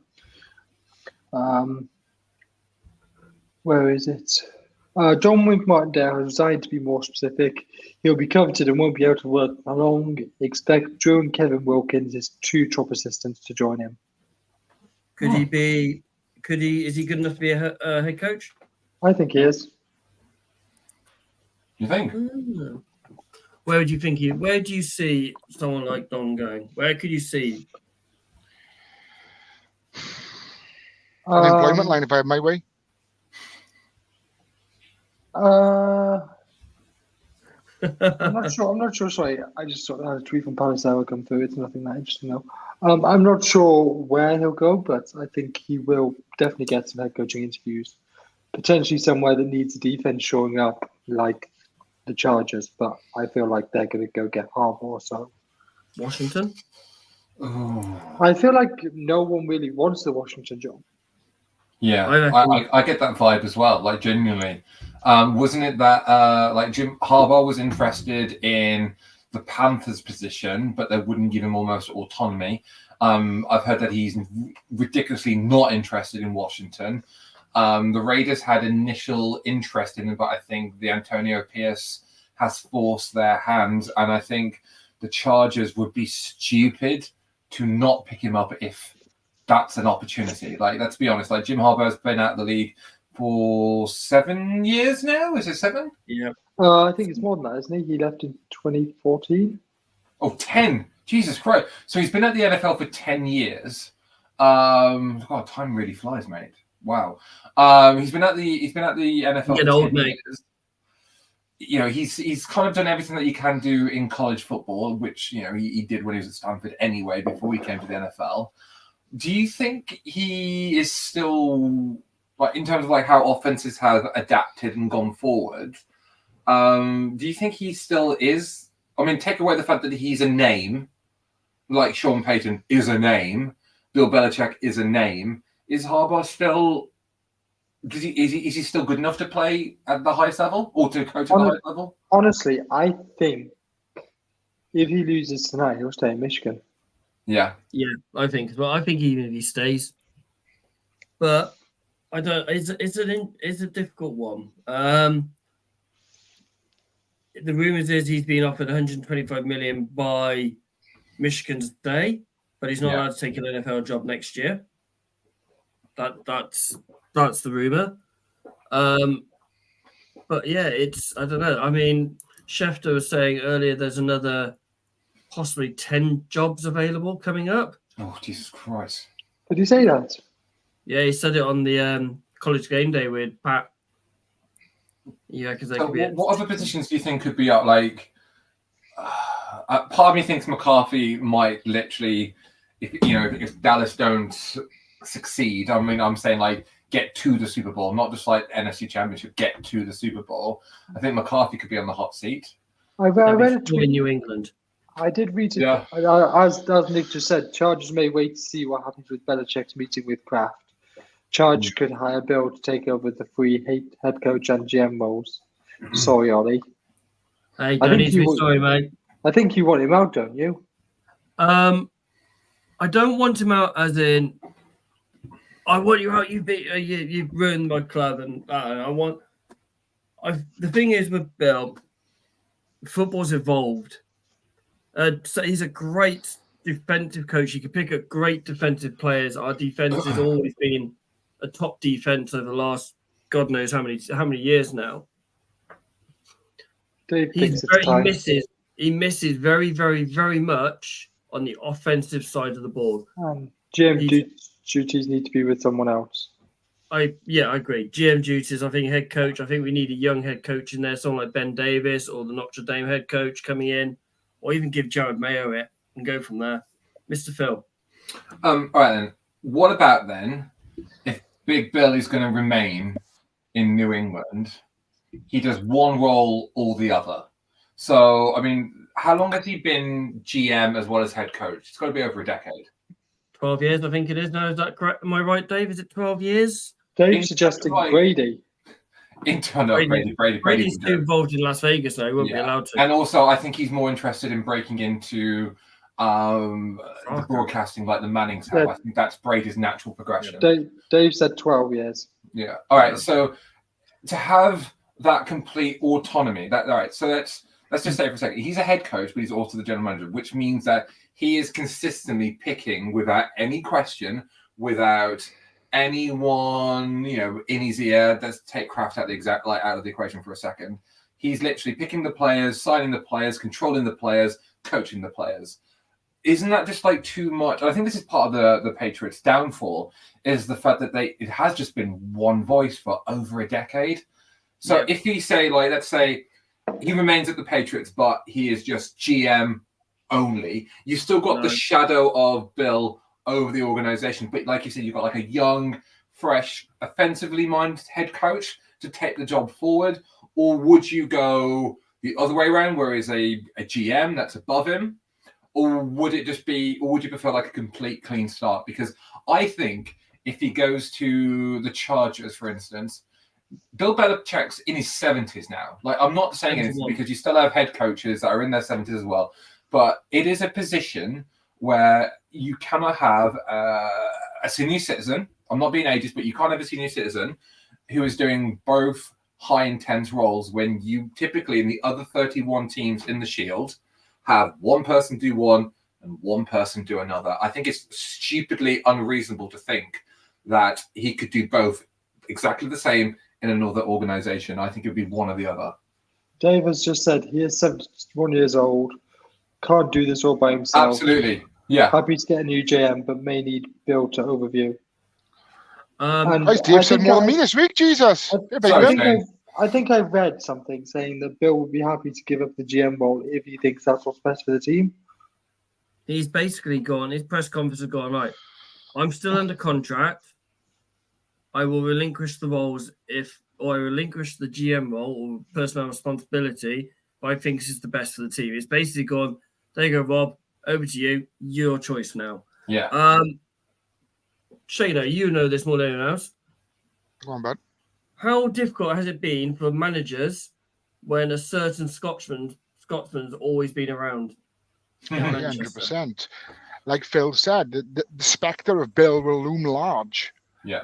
Where is it? John Wink Martindale has resigned. To be more specific, he'll be coveted and won't be able to work long. Expect Drew and Kevin Wilkins, his 2 top assistants, to join him. Is he good enough to be a head coach? I think he is. You think? Where do you see someone like Don going? Where could you see? Unemployment line, if I have my way. I'm not sure. Sorry, I just saw a tweet from Palisaro come through. It's nothing that interesting though. I'm not sure where he'll go, but I think he will definitely get some head coaching interviews. Potentially somewhere that needs the defense showing up, like the Chargers. But I feel like they're going to go get Harbaugh. So Washington. I feel like no one really wants the Washington job. Yeah, I get that vibe as well. Like genuinely, wasn't it that like Jim Harbaugh was interested in the Panthers position, but they wouldn't give him almost autonomy. I've heard that he's ridiculously not interested in Washington. The Raiders had initial interest in him, but I think the Antonio Pierce has forced their hand, and I think the Chargers would be stupid to not pick him up if that's an opportunity. Like, let's be honest, like Jim Harbaugh's been out of the league for 7 years now. Is it 7? Yeah. I think it's more than that, isn't he? He left in 2014. Oh, 10. Jesus Christ. So he's been at the NFL for 10 years. God, time really flies, mate. Wow. He's been at the NFL for 10 old, mate. years. You know, he's kind of done everything that you can do in college football, which, you know, he did when he was at Stanford anyway, before he came to the NFL. Do you think he is still, like, in terms of like how offenses have adapted and gone forward, do you think he still is? I mean, take away the fact that he's a name, like Sean Payton is a name, Bill Belichick is a name. Is Harbaugh still? Is he still good enough to play at the highest level or to coach at the highest level? Honestly, I think if he loses tonight, he'll stay in Michigan. Yeah, I think as well. I think even if he stays, but I don't. It's a difficult one. The rumors is he's been offered 125 million by Michigan today, but he's not allowed to take an NFL job next year. That's the rumor. But yeah, I don't know. I mean, Schefter was saying earlier there's another possibly 10 jobs available coming up. Oh, Jesus Christ. Did he say that? Yeah, he said it on the College Game Day with Pat. Yeah, because what other positions do you think could be up? Like, part of me thinks McCarthy might literally, if Dallas don't succeed. I mean, I'm saying like get to the Super Bowl, not just like NFC Championship. Get to the Super Bowl. I think McCarthy could be on the hot seat. I read a tweet in New England. I did read it. Yeah. As Nick just said, Chargers may wait to see what happens with Belichick's meeting with Kraft. Chargers could hire Bill to take over the free head coach and GM roles. Sorry, Ollie. Hey, don't need to be sorry, mate. I think you want him out, don't you? I don't want him out as in I want you out. You've ruined my club, and the thing is with Bill, football's evolved. So he's a great defensive coach. You can pick up great defensive players. Our defense has always been a top defense over the last God knows how many years now. He misses very, very, very much on the offensive side of the ball. GM duties need to be with someone else. I agree. GM duties, I think head coach. I think we need a young head coach in there, someone like Ben Davis or the Notre Dame head coach coming in, or even give Jared Mayo it and go from there. Mr. Phil. All right then. What about then if Big Bill is going to remain in New England? He does one role or the other. So, I mean, how long has he been GM as well as head coach? It's got to be over a decade. 12 years, I think it is now. Is that correct? Am I right, Dave? Is it 12 years? Dave suggesting Brady. Brady's too involved in Las Vegas, though. He won't be allowed to. And also, I think he's more interested in breaking into broadcasting like the Mannings have. I think that's Brady's natural progression. Dave said 12 years. Yeah. All right. So to have that complete autonomy, all right. So let's just say for a second, he's a head coach, but he's also the general manager, which means that he is consistently picking without any question, without anyone, in his ear. Let's take Kraft out of the equation for a second. He's literally picking the players, signing the players, controlling the players, coaching the players. Isn't that just like too much? I think this is part of the Patriots' downfall, is the fact that it has just been one voice for over a decade. So if he let's say he remains at the Patriots, but he is just GM only, you still got the shadow of Bill over the organization. But like you said, you've got like a young, fresh, offensively minded head coach to take the job forward. Or would you go the other way around, where he's a GM that's above him? Or would it just be, or would you prefer like a complete clean start? Because I think if he goes to the Chargers, for instance, Bill Belichick's in his 70s now. Like, I'm not saying anything because you still have head coaches that are in their 70s as well. But it is a position where you cannot have a senior citizen. I'm not being ageist, but you can't have a senior citizen who is doing both high intense roles when you typically in the other 31 teams in the Shield have one person do one and one person do another. I think it's stupidly unreasonable to think that he could do both exactly the same in another organization. I think it would be one or the other. Dave has just said he is 71 years old, can't do this all by himself. Absolutely. Yeah. Happy to get a new GM, but may need Bill to overview. Dave said more than me this week, Jesus. I think I read something saying that Bill would be happy to give up the GM role if he thinks that's what's best for the team. He's basically gone, his press conference has gone, right, I'm still under contract. I will relinquish the roles I relinquish the GM role or personnel responsibility if I think this is the best for the team. It's basically gone, there you go, Rob, over to you. Your choice now. Yeah. Shada, you know this more than anyone else. Go on, bud. How difficult has it been for managers when a certain Scotsman's always been around? 100%. Like Phil said, the spectre of Bill will loom large. Yeah.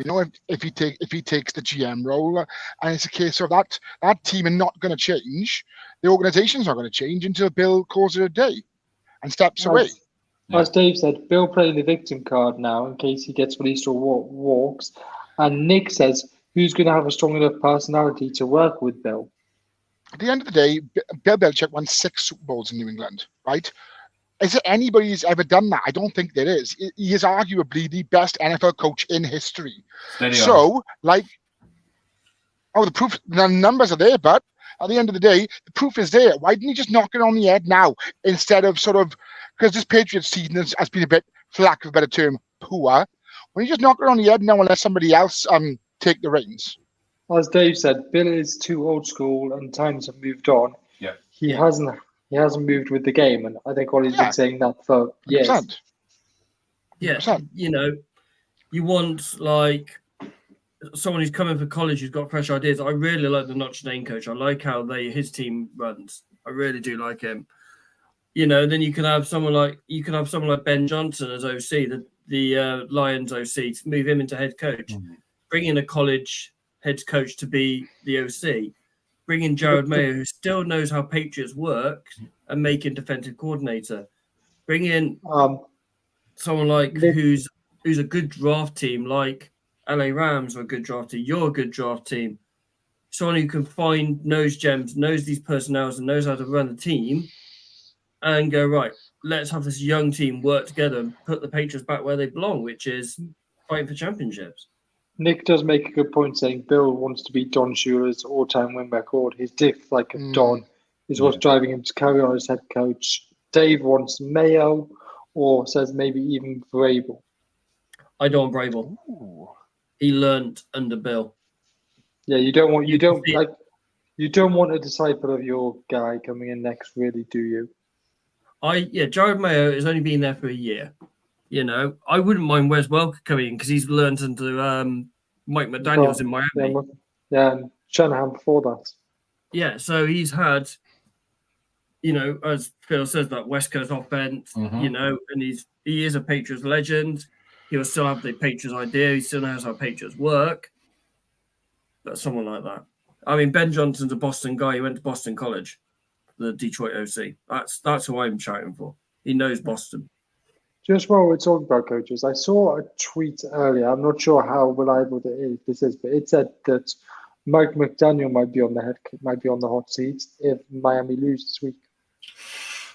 If he takes the GM role, and it's a case of that team are not going to change, the organization's not going to change until Bill calls it a day and steps away. As Dave said, Bill playing the victim card now in case he gets released or walks. And Nick says, who's going to have a strong enough personality to work with Bill? At the end of the day, Bill Belichick won 6 Super Bowls in New England, right? Is there anybody who's ever done that? I don't think there is. He is arguably the best NFL coach in history. The numbers are there, but at the end of the day, the proof is there. Why didn't he just knock it on the head now instead of because this Patriots season has been a bit, for lack of a better term, poor. When you just knock it on the head now and let somebody else take the reins. As Dave said, Bill is too old school and times have moved on. Yeah. He hasn't moved with the game, and I think Ollie's been saying that for years. 100%. Yeah, 100%. You want like someone who's coming for college who's got fresh ideas. I really like the Notre Dame coach. I like how his team runs. I really do like him. Then you can have someone like Ben Johnson as OC, the Lions OC, to move him into head coach. Mm-hmm. Bring in a college head coach to be the OC. Bring in Jared Mayer, who still knows how Patriots work, and make him defensive coordinator. Bring in someone like who's a good draft team, like LA Rams are a good draft team. You're a good draft team. Someone who can knows gems, knows these personnels, and knows how to run the team, and go, right, let's have this young team work together and put the Patriots back where they belong, which is fighting for championships. Nick does make a good point saying Bill wants to beat Don Shula's all-time win record. His diff like Don is what's driving him to carry on as head coach. Dave wants Mayo or says maybe even Vrabel. I don't want Vrabel. Ooh. He learnt under Bill. Yeah, you don't want a disciple of your guy coming in next, really, do you? Jared Mayo has only been there for a year. You know, I wouldn't mind Wes Welker coming in because he's learned under Mike McDaniels in Miami. Yeah, and Shanahan before that. Yeah, so he's had, you know, as Phil says, that West Coast offense, you know, and he is a Patriots legend. He'll still have the Patriots idea. He still knows how Patriots work. But someone like that. I mean, Ben Johnson's a Boston guy. He went to Boston College, the Detroit OC. That's who I'm shouting for. He knows Boston. Just while we're talking about coaches, I saw a tweet earlier. I'm not sure how reliable this is, but it said that Mike McDaniel might be on the hot seat if Miami lose this week.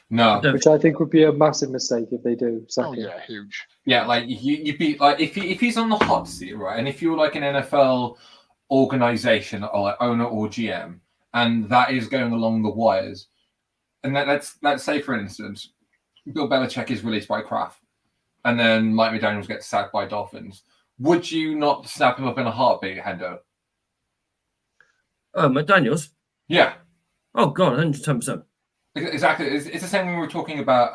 No, which I think would be a massive mistake if they do. Oh yeah, huge. Yeah, like you'd be like if he's on the hot seat, right? And if you're like an NFL organization or like owner or GM, and that is going along the wires, and let's say for instance, Bill Belichick is released by Kraft, and then Mike McDaniels gets sacked by Dolphins. Would you not snap him up in a heartbeat, Hendo? Oh, McDaniels? Yeah. Oh God, 110%. Exactly. It's the same when we were talking about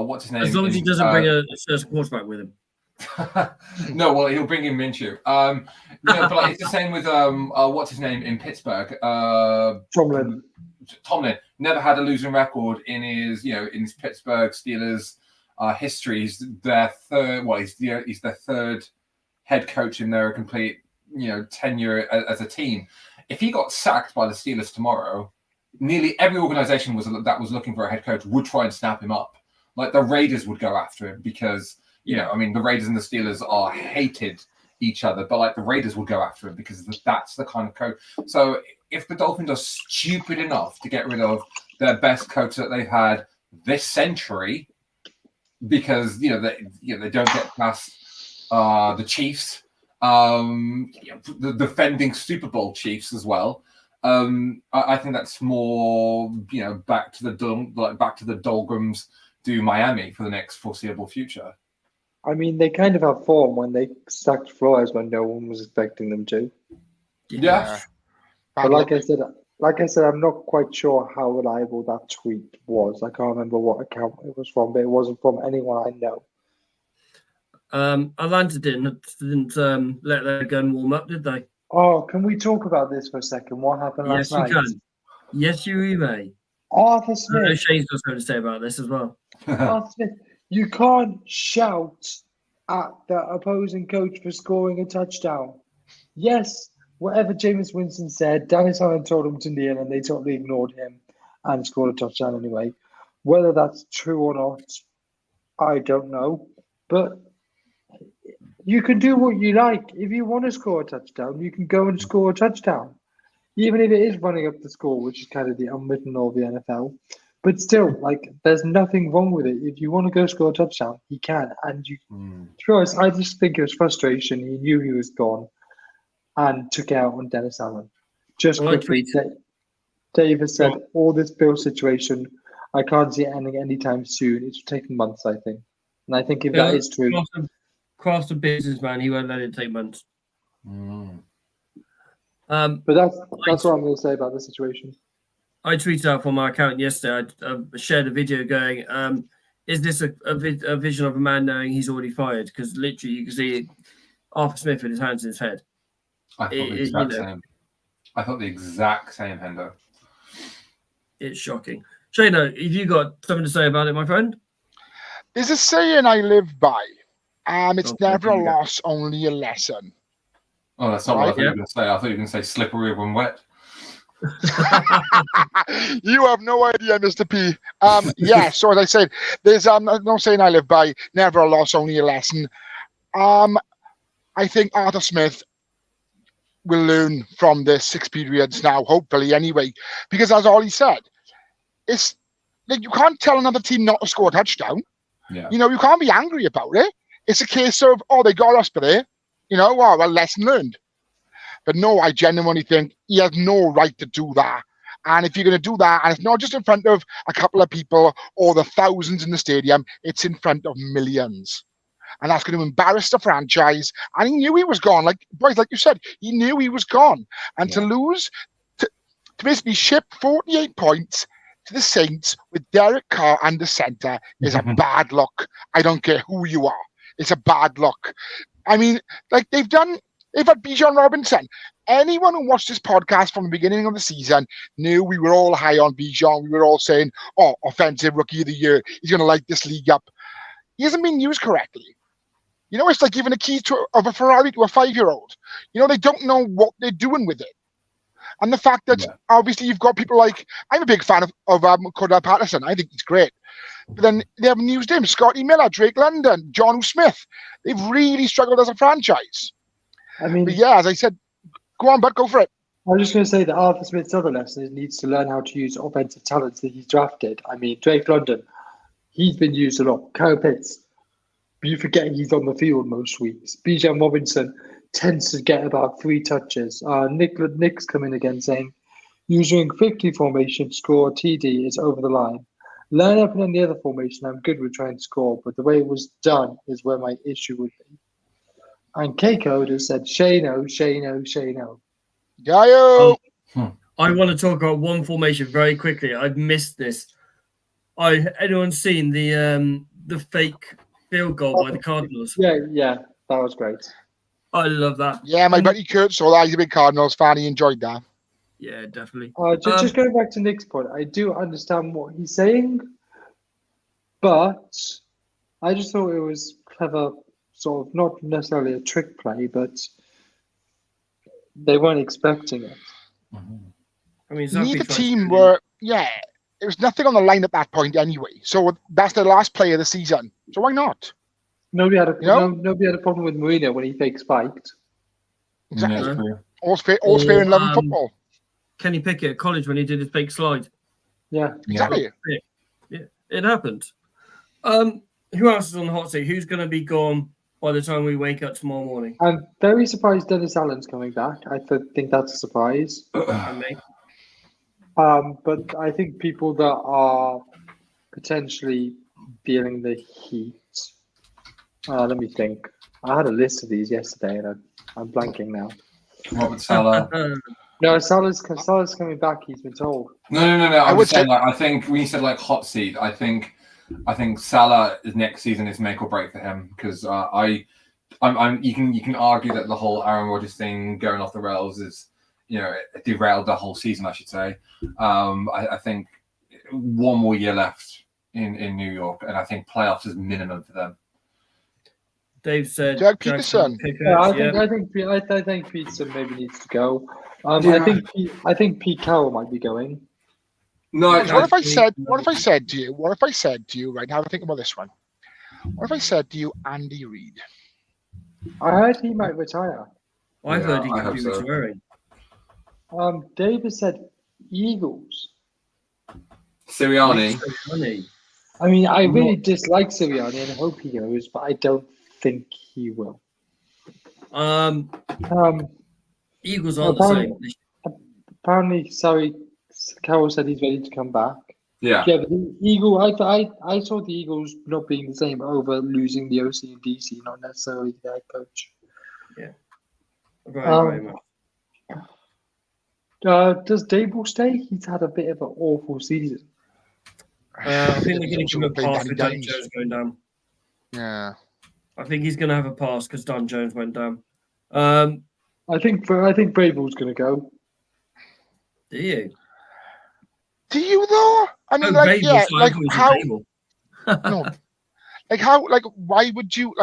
what's his name? As long as he doesn't bring a certain quarterback with him. No, well, he'll bring in Minshew. But like, it's the same with what's his name in Pittsburgh? Tomlin. Tomlin never had a losing record in his Pittsburgh Steelers history. He's their third. Well, he's their third head coach in their complete tenure as a team. If he got sacked by the Steelers tomorrow, nearly every organization that was looking for a head coach would try and snap him up. Like the Raiders would go after him because the Raiders and the Steelers hated each other, but like the Raiders would go after him because that's the kind of coach. So if the Dolphins are stupid enough to get rid of their best coach that they've had this century, because they don't get past the Chiefs, the defending Super Bowl Chiefs as well. I think that's more back to the doldrums do Miami for the next foreseeable future. I mean, they kind of have form when they sacked Flores when no one was expecting them to. Yeah. But like I said, I'm not quite sure how reliable that tweet was. I can't remember what account it was from, but it wasn't from anyone I know. Atlanta didn't let their gun warm up, did they? Oh, can we talk about this for a second? What happened last night? Yes, you can. Yes, you may. Arthur Smith. I know Shane's got something to say about this as well. Arthur Smith, you can't shout at the opposing coach for scoring a touchdown. Yes, whatever Jameis Winston said, Dennis Allen told him to kneel and they totally ignored him and scored a touchdown anyway. Whether that's true or not, I don't know. But you can do what you like. If you want to score a touchdown, you can go and score a touchdown. Even if it is running up the score, which is kind of the unwritten law of the NFL. But still, there's nothing wrong with it. If you want to go score a touchdown, he can. And to be honest, I just think it was frustration. He knew he was gone and took it out on Dennis Allen. Just quickly, Dave has said, all this Bill situation, I can't see it ending anytime soon. It's taking months, I think. And I think if that is true... Cross the businessman, he won't let it take months. But that's what I'm going to say about the situation. I tweeted out from my account yesterday. I shared a video going, is this a vision of a man knowing he's already fired? Because literally you can see Arthur Smith with his hands in his head. I thought the exact same, Hendo. It's shocking. Shane, have you got something to say about it, my friend? There's a saying I live by. It's never a loss, only a lesson. Oh, that's not what I thought you were going to say. I thought you were going to say slippery when wet. You have no idea, Mr. P. So as I said, there's no saying I live by, never a loss, only a lesson. I think Arthur Smith will learn from the 6 periods now, hopefully anyway, because as Ollie said, it's you can't tell another team not to score a touchdown. Yeah. You can't be angry about it. It's a case of, they got us for it. Lesson learned. But no, I genuinely think he has no right to do that. And if you're going to do that, and it's not just in front of a couple of people or the thousands in the stadium, it's in front of millions. And that's going to embarrass the franchise. And he knew he was gone. Like, boys, like you said, he knew he was gone. And to lose, to basically ship 48 points to the Saints with Derek Carr under center is a bad look. I don't care who you are. It's a bad look. I mean, like they've had Bijan Robinson. Anyone who watched this podcast from the beginning of the season knew we were all high on Bijan. We were all saying, oh, offensive rookie of the year. He's going to light this league up. He hasn't been used correctly. You know, it's like giving a key of a Ferrari to a 5-year-old. You know, they don't know what they're doing with it. And the fact that obviously you've got people like, I'm a big fan of Cordell Patterson. I think he's great. But then they haven't used him. Scotty Miller, Drake London, John Smith. They've really struggled as a franchise. I mean, but yeah, as I said, go on, bud, go for it. I was just going to say that Arthur Smith's other lesson is he needs to learn how to use offensive talents that he's drafted. I mean, Drake London, he's been used a lot. Kyle Pitts, you forget he's on the field most weeks. Bijan Robinson tends to get about 3 touches. Nick's come in again saying, using 50 formation to score TD is over the line. Line up in the other formation, I'm good with trying to score, but the way it was done is where my issue would be. And Keiko just said, Shano. Gaio! I want to talk about one formation very quickly. I've missed this. Anyone seen the fake field goal by the Cardinals? Yeah, that was great. I love that. Yeah, my buddy Kurt saw that. He's a big Cardinals fan. He enjoyed that. Yeah, definitely. Just going back to Nick's point, I do understand what he's saying, but I just thought it was clever, sort of not necessarily a trick play, but they weren't expecting it. I mean, neither team were, there was nothing on the line at that point anyway. So that's the last play of the season. So why not? Nobody had a problem with Marino when he fake spiked. Exactly. All's fair in love and football. Kenny Pickett at college when he did his fake slide. Yeah. Exactly. Yeah, it happened. Who else is on the hot seat? Who's going to be gone by the time we wake up tomorrow morning? I'm very surprised Dennis Allen's coming back. I think that's a surprise. But I think people that are potentially feeling the heat. Let me think. I had a list of these yesterday, and I'm blanking now. Robert Salah. No, Salah's coming back. He's been told. No. I would say, I think when you said like hot seat, I think Salah next season is make or break for him because you can argue that the whole Aaron Rodgers thing going off the rails is it derailed the whole season. I should say. I think one more year left in New York, and I think playoffs is minimum for them. Dave said Jack Peterson. I think Peterson maybe needs to go. I think Pete Carroll might be going. No. What if I said to you, right? Have a think about this one. What if I said to you, Andy Reid? I heard he might retire. I heard he could be retiring. David said Eagles. Sirianni. I mean, I really dislike Sirianni and hope he goes, but I don't think he will. Eagles are the same. Apparently, Carroll said he's ready to come back. Yeah. Yeah, but the Eagle, I saw the Eagles not being the same over losing the OC and DC, not necessarily the head coach. Yeah. Very much. Does Dable stay? He's had a bit of an awful season. I think they're going to give him a pass with Dan Jones going down. Yeah. I think he's going to have a pass because Dan Jones went down. I think Vrabel's going to go. Do you? Do you though? I mean, why would you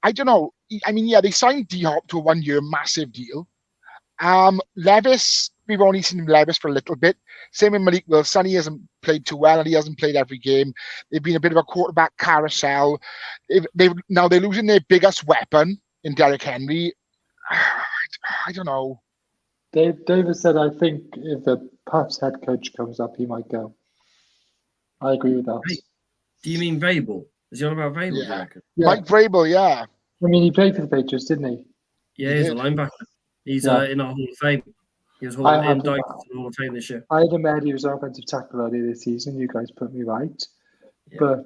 I don't know. I mean, they signed D-Hop to a 1-year massive deal. Levis, we've only seen Levis for a little bit. Same with Malik Wilson. He hasn't played too well, and he hasn't played every game. They've been a bit of a quarterback carousel. Now they're losing their biggest weapon in Derrick Henry. I don't know. David said, I think if the Pats head coach comes up, he might go. I agree with that. Do you mean Vrabel? Is he on about Vrabel? Yeah. Mike Vrabel, yeah. I mean, he played for the Patriots, didn't he? Yeah, he's a linebacker. He's in our Hall of Fame. He was I had indicted to the Hall of Fame this year. I had him ahead. He was offensive tackle earlier this season. You guys put me right, Yeah. but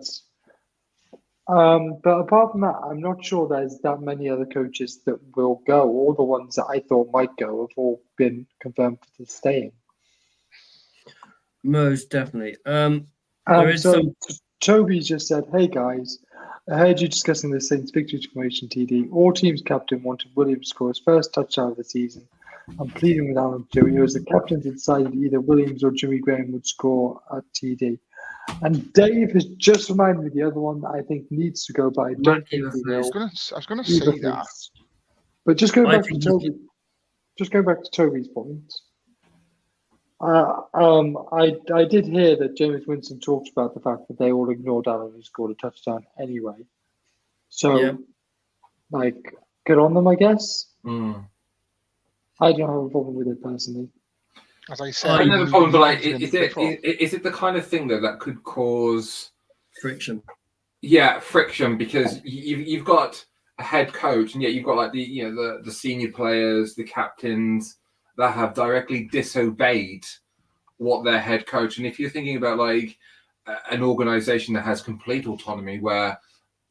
apart from that, I'm not sure there's that many other coaches that will go. All the ones that I thought might go have all been confirmed for staying. Most definitely. There is So some. Toby just said, "Hey guys, I heard you discussing the Saints victory formation. TD. All teams' captain wanted Williams to score his first touchdown of the season. I'm pleading with Alan to do it. It was the captain that decided either Williams or Jimmy Graham would score at TD." And Dave has just reminded me the other one that I think needs to go, but I don't think he I will. was gonna say that. But just going I back to think Toby, just going back to Toby's point. I did hear that Jameis Winston talked about the fact that they all ignored Allen who scored a touchdown anyway. So, Yeah. like, good on them, I guess. Mm. I don't have a problem with it personally. As I said, I don't have a problem, but like, it's is it the kind of thing that could cause friction? Yeah, friction, because you've got a head coach, and yet you've got like the senior players, the captains that have directly disobeyed what their head coach. And if you're thinking about like an organization that has complete autonomy, where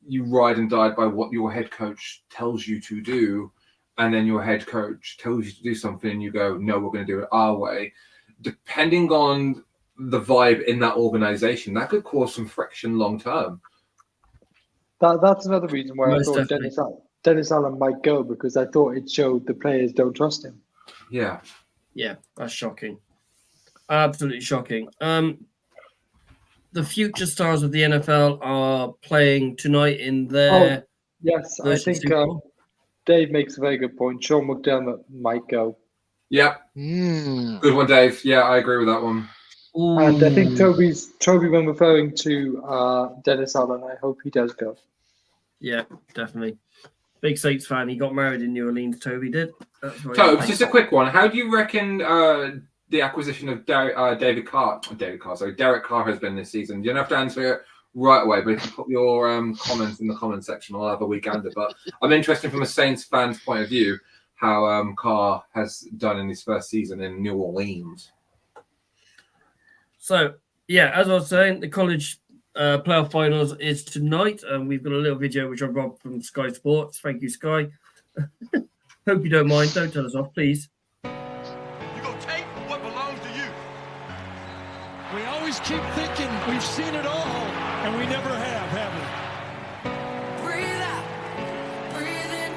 you ride and die by what your head coach tells you to do, and then your head coach tells you to do something and you go, no, we're going to do it our way. Depending on the vibe in that organization, that could cause some friction long term. That's another reason why Most I thought Dennis Allen might go, because I thought it showed the players don't trust him. Yeah. Yeah, that's shocking. Absolutely shocking. The future stars of the NFL are playing tonight in their. Yes, I think Dave makes a very good point. Sean McDermott might go. Yeah. Good one, Dave. Yeah, I agree with that one. Ooh. And I think Toby, when referring to Dennis Allen, I hope he does go. Yeah, definitely. Big Saints fan. He got married in New Orleans. Toby did. Tobes, just a quick one. How do you reckon the acquisition of Derek Carr has been this season? You don't have to answer it right away, but if you put your comments in the comment section, I'll have a weekender. But I'm interested from a Saints fan's point of view how Carr has done in his first season in New Orleans. So, yeah, as I was saying, the college playoff finals is tonight, and we've got a little video which I robbed from Sky Sports. Thank you, Sky. Hope you don't mind. Don't turn us off, please. You go take what belongs to you. We always keep thinking we've seen it all, and we never have we? Breathe out, breathe in,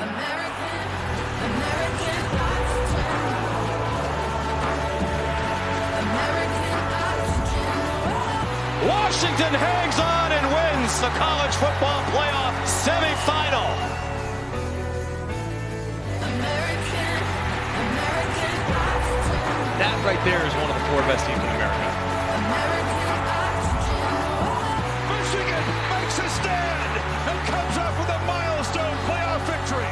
American oxygen. American oxygen. Washington hangs on and wins the college football playoff semifinal. American oxygen. That right there is one of the four best teams in America. American oxygen. Michigan makes a stand and comes up with a milestone playoff victory.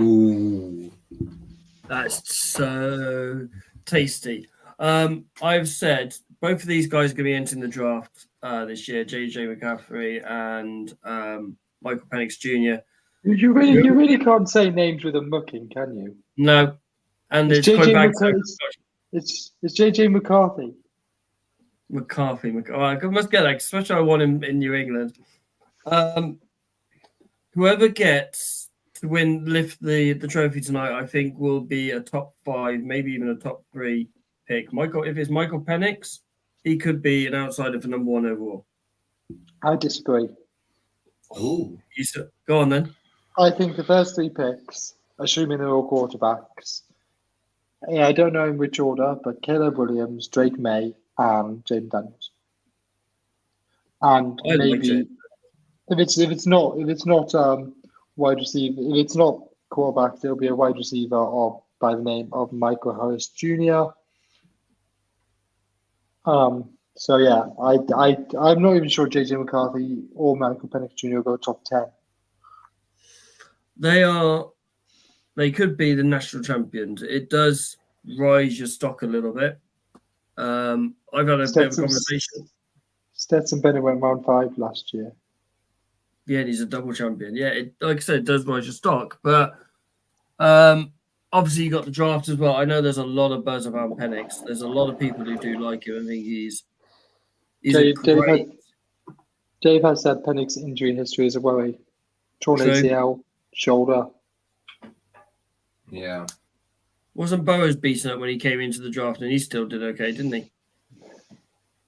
Ooh. That's so tasty. I've said both of these guys are going to be entering the draft this year, JJ McCaffrey and Michael Penix Jr. You really can't say names with a mucking, can you? No. And It's there's JJ McCarthy. McCarthy. I must get that, especially I want him in New England. Whoever gets to lift the trophy tonight, I think will be a top 5, maybe even a top 3 pick. If it's Michael Penix, he could be an outsider for number 1 overall. I disagree. Ooh. Go on then. I think the first 3 picks, assuming they're all quarterbacks, I don't know in which order, but Caleb Williams, Drake May, and Jaden Daniels. And maybe if it's not wide receiver, if it's not quarterback, there'll be a wide receiver by the name of Michael Harris Jr. So yeah, I'm not even sure JJ McCarthy or Michael Penix Jr. will go top 10. They could be the national champions. It does rise your stock a little bit. I've had a bit of a conversation. Stetson Bennett went round 5 last year. Yeah, and he's a double champion. Yeah, like I said, it does rise your stock. But obviously, you got the draft as well. I know there's a lot of buzz around Penix. There's a lot of people who do like him. I think he's a great. Dave has said Penix's injury history is a worry. Torn True. ACL, shoulder. Yeah. Wasn't Burrows beaten up when he came into the draft, and he still did okay, didn't he?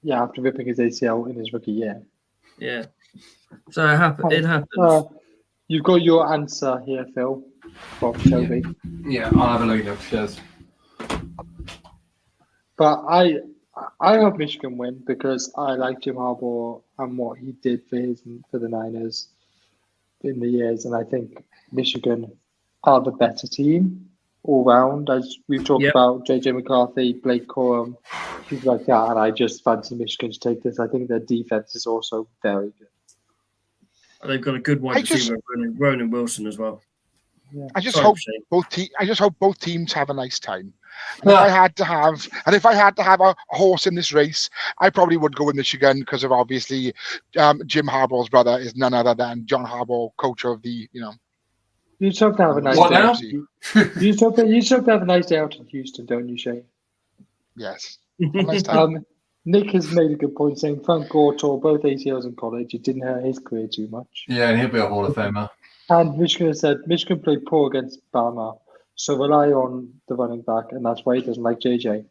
Yeah, after ripping his ACL in his rookie year. Yeah. So it happens. You've got your answer here, Phil, from Toby. Yeah, I'll have a look at Cheers. But I hope Michigan win because I like Jim Harbaugh and what he did for the Niners in the years, and I think Michigan are the better team all round. As we've talked about, JJ McCarthy, Blake Corum, people like that, and I just fancy Michigan to take this. I think their defense is also very good. They've got a good wide receiver, Ronan Wilson, as well. Yeah. I just hope both teams have a nice time. And if I had to have a horse in this race, I probably would go with Michigan because of obviously Jim Harbaugh's brother is none other than John Harbaugh, coach of the You just hope to have a nice What day. now? You just hope to have a nice day out in Houston, don't you, Shane? Yes. Nice time. Nick has made a good point saying Frank Gore tore both ACLs in college. It didn't hurt his career too much. Yeah, and he'll be a Hall of Famer. And Michigan has said Michigan played poor against Bama, so rely on the running back, and that's why he doesn't like JJ.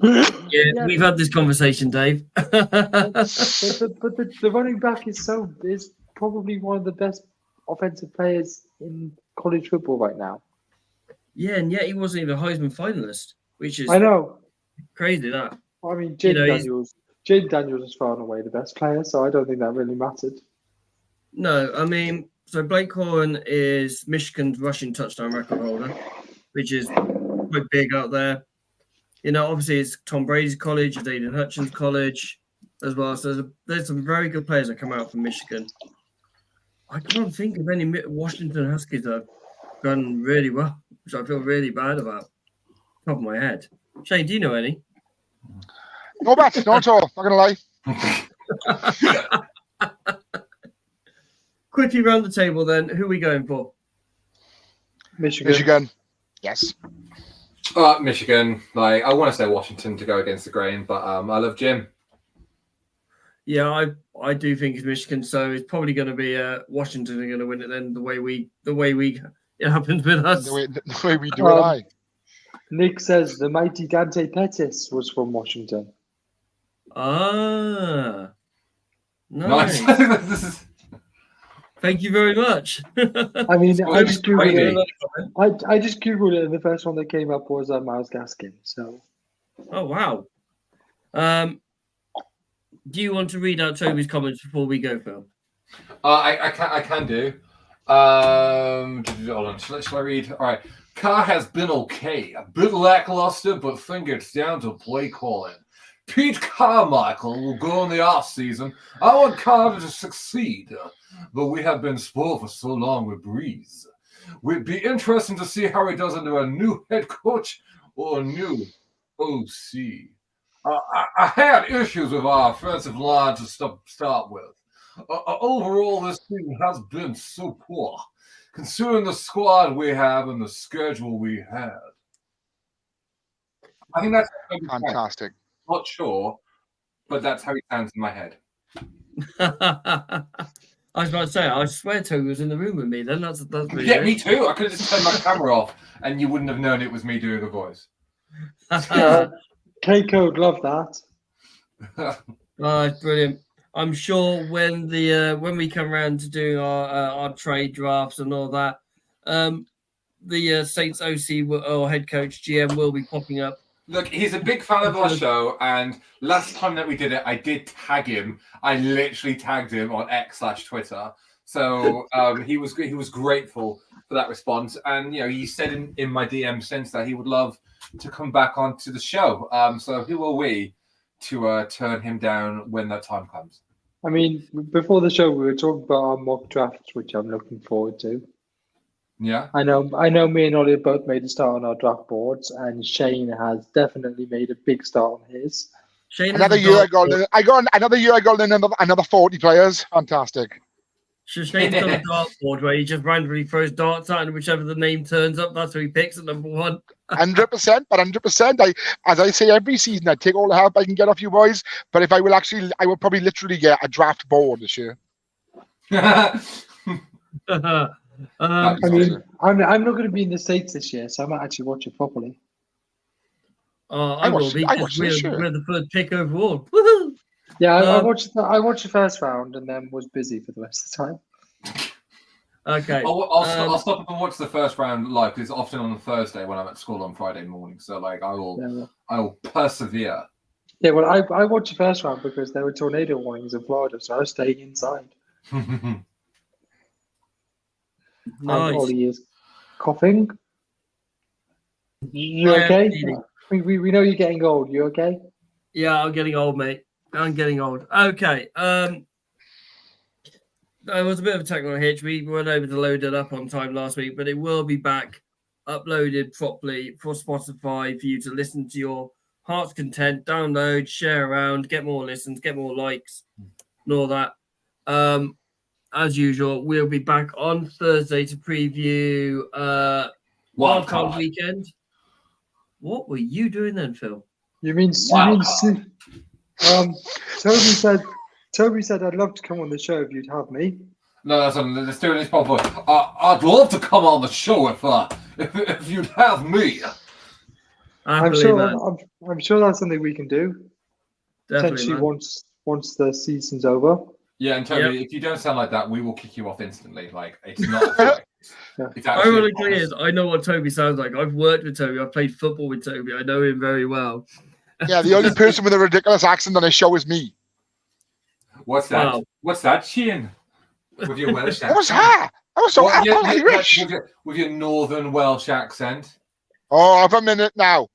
Yeah, we've had this conversation, Dave. but the running back is probably one of the best offensive players in college football right now. Yeah, and yet he wasn't even a Heisman finalist, which is I know. crazy. That I mean, Jaden Daniels is far and away the best player, so I don't think that really mattered. No, I mean, so Blake Corum is Michigan's rushing touchdown record holder, which is quite big out there. You know, obviously it's Tom Brady's college, it's Aiden Hutchins' college as well. So there's some very good players that come out from Michigan. I can't think of any Washington Huskies that have done really well, which I feel really bad about. Top of my head. Shane, do you know any? No bet, not at all. Not gonna lie. Quickly round the table then. Who are we going for? Michigan. Yes. Michigan. Like I want to say Washington to go against the grain, but I love Jim. Yeah, I do think it's Michigan, so it's probably going to be Washington are going to win it. Then the way we it happens with us. The way we do it. Nick says the mighty Dante Pettis was from Washington. Ah, nice. Thank you very much. I mean, I just googled crazy. it. I just googled it, and the first one that came up was Myles Gaskin. So, Oh wow. Do you want to read out Toby's comments before we go, Phil? I can do. Hold on. Shall I read? All right. Carr has been okay. A bit lackluster, but think it's down to play calling. Pete Carmichael will go in the offseason. I want Carter to succeed, but we have been spoiled for so long with Breeze. It'd be interesting to see how he does under a new head coach or a new OC. I had issues with our offensive line to start with. Overall, this team has been so poor, considering the squad we have and the schedule we had. I think that's Fantastic. not sure, but that's how he sounds in my head. I was about to say, I swear Toby was in the room with me then. That's really Yeah, good. me too. I could have just turned my camera off and you wouldn't have known it was me doing the voice. K-Code, love that. Oh, it's brilliant. I'm sure when we come around to do our trade drafts and all that, the Saints OC or head coach GM will be popping up. Look, he's a big fan of our show, and last time that we did it, I did tag him. I literally tagged him on X/Twitter. So he was grateful for that response, and he said in my DM since that he would love to come back onto the show. So who are we to turn him down when that time comes? I mean, before the show, we were talking about our mock drafts, which I'm looking forward to. Yeah. I know me and Ollie both made a start on our draft boards, and Shane has definitely made a big start on his. Shane Another year I got another 40 players. Fantastic. Shane's got a dartboard where he just randomly throws darts at, and whichever the name turns up, that's who he picks at number 1. 100%, but 100%. As I say every season, I take all the help I can get off you boys. But if I will probably literally get a draft board this year. I mean, I'm not going to be in the States this year, so I might actually watch it properly. I will be, because we're the first pick overall. Woohoo! Yeah, I watched the first round and then was busy for the rest of the time. Okay. I'll stop and watch the first round live because it's often on a Thursday when I'm at school on Friday morning. So like I will persevere. Yeah, well, I watched the first round because there were tornado warnings in Florida, so I was staying inside. Nice. Ollie is coughing. You okay? We know you're getting old. You okay? Yeah, I'm getting old, mate. I'm getting old. Okay. There was a bit of a technical hitch. We weren't able to load it up on time last week, but it will be back uploaded properly for Spotify for you to listen to your heart's content, download, share around, get more listens, get more likes, and all that. As usual, we'll be back on Thursday to preview Wildcard Weekend. What were you doing then, Phil? Toby said I'd love to come on the show if you'd have me. No, let's do this properly. I'd love to come on the show if you'd have me. I'm sure that's something we can do. Definitely, potentially once the season's over. Yeah, and Toby, if you don't sound like that, we will kick you off instantly. Like it's not. Ironically, is I know what Toby sounds like. I've worked with Toby. I've played football with Toby. I know him very well. Yeah, the only person with a ridiculous accent on his show is me. What's that? Wow. What's that, Shane? With your Welsh accent. What was that? I was so Irish. With your Northern Welsh accent. Oh, have a minute now.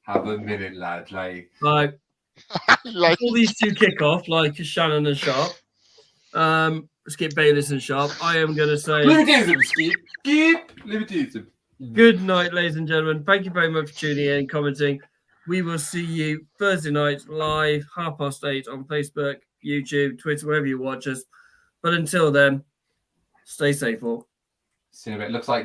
Have a minute, lad. Like all these two kick off, like Shannon and Sharp. Skip Bayless and Sharp. I am going to say Skip. Good night, ladies and gentlemen. Thank you very much for tuning in and commenting. We will see you Thursday night live, 8:30 on Facebook, YouTube, Twitter, wherever you watch us. But until then, stay safe all. See you in a bit. Looks like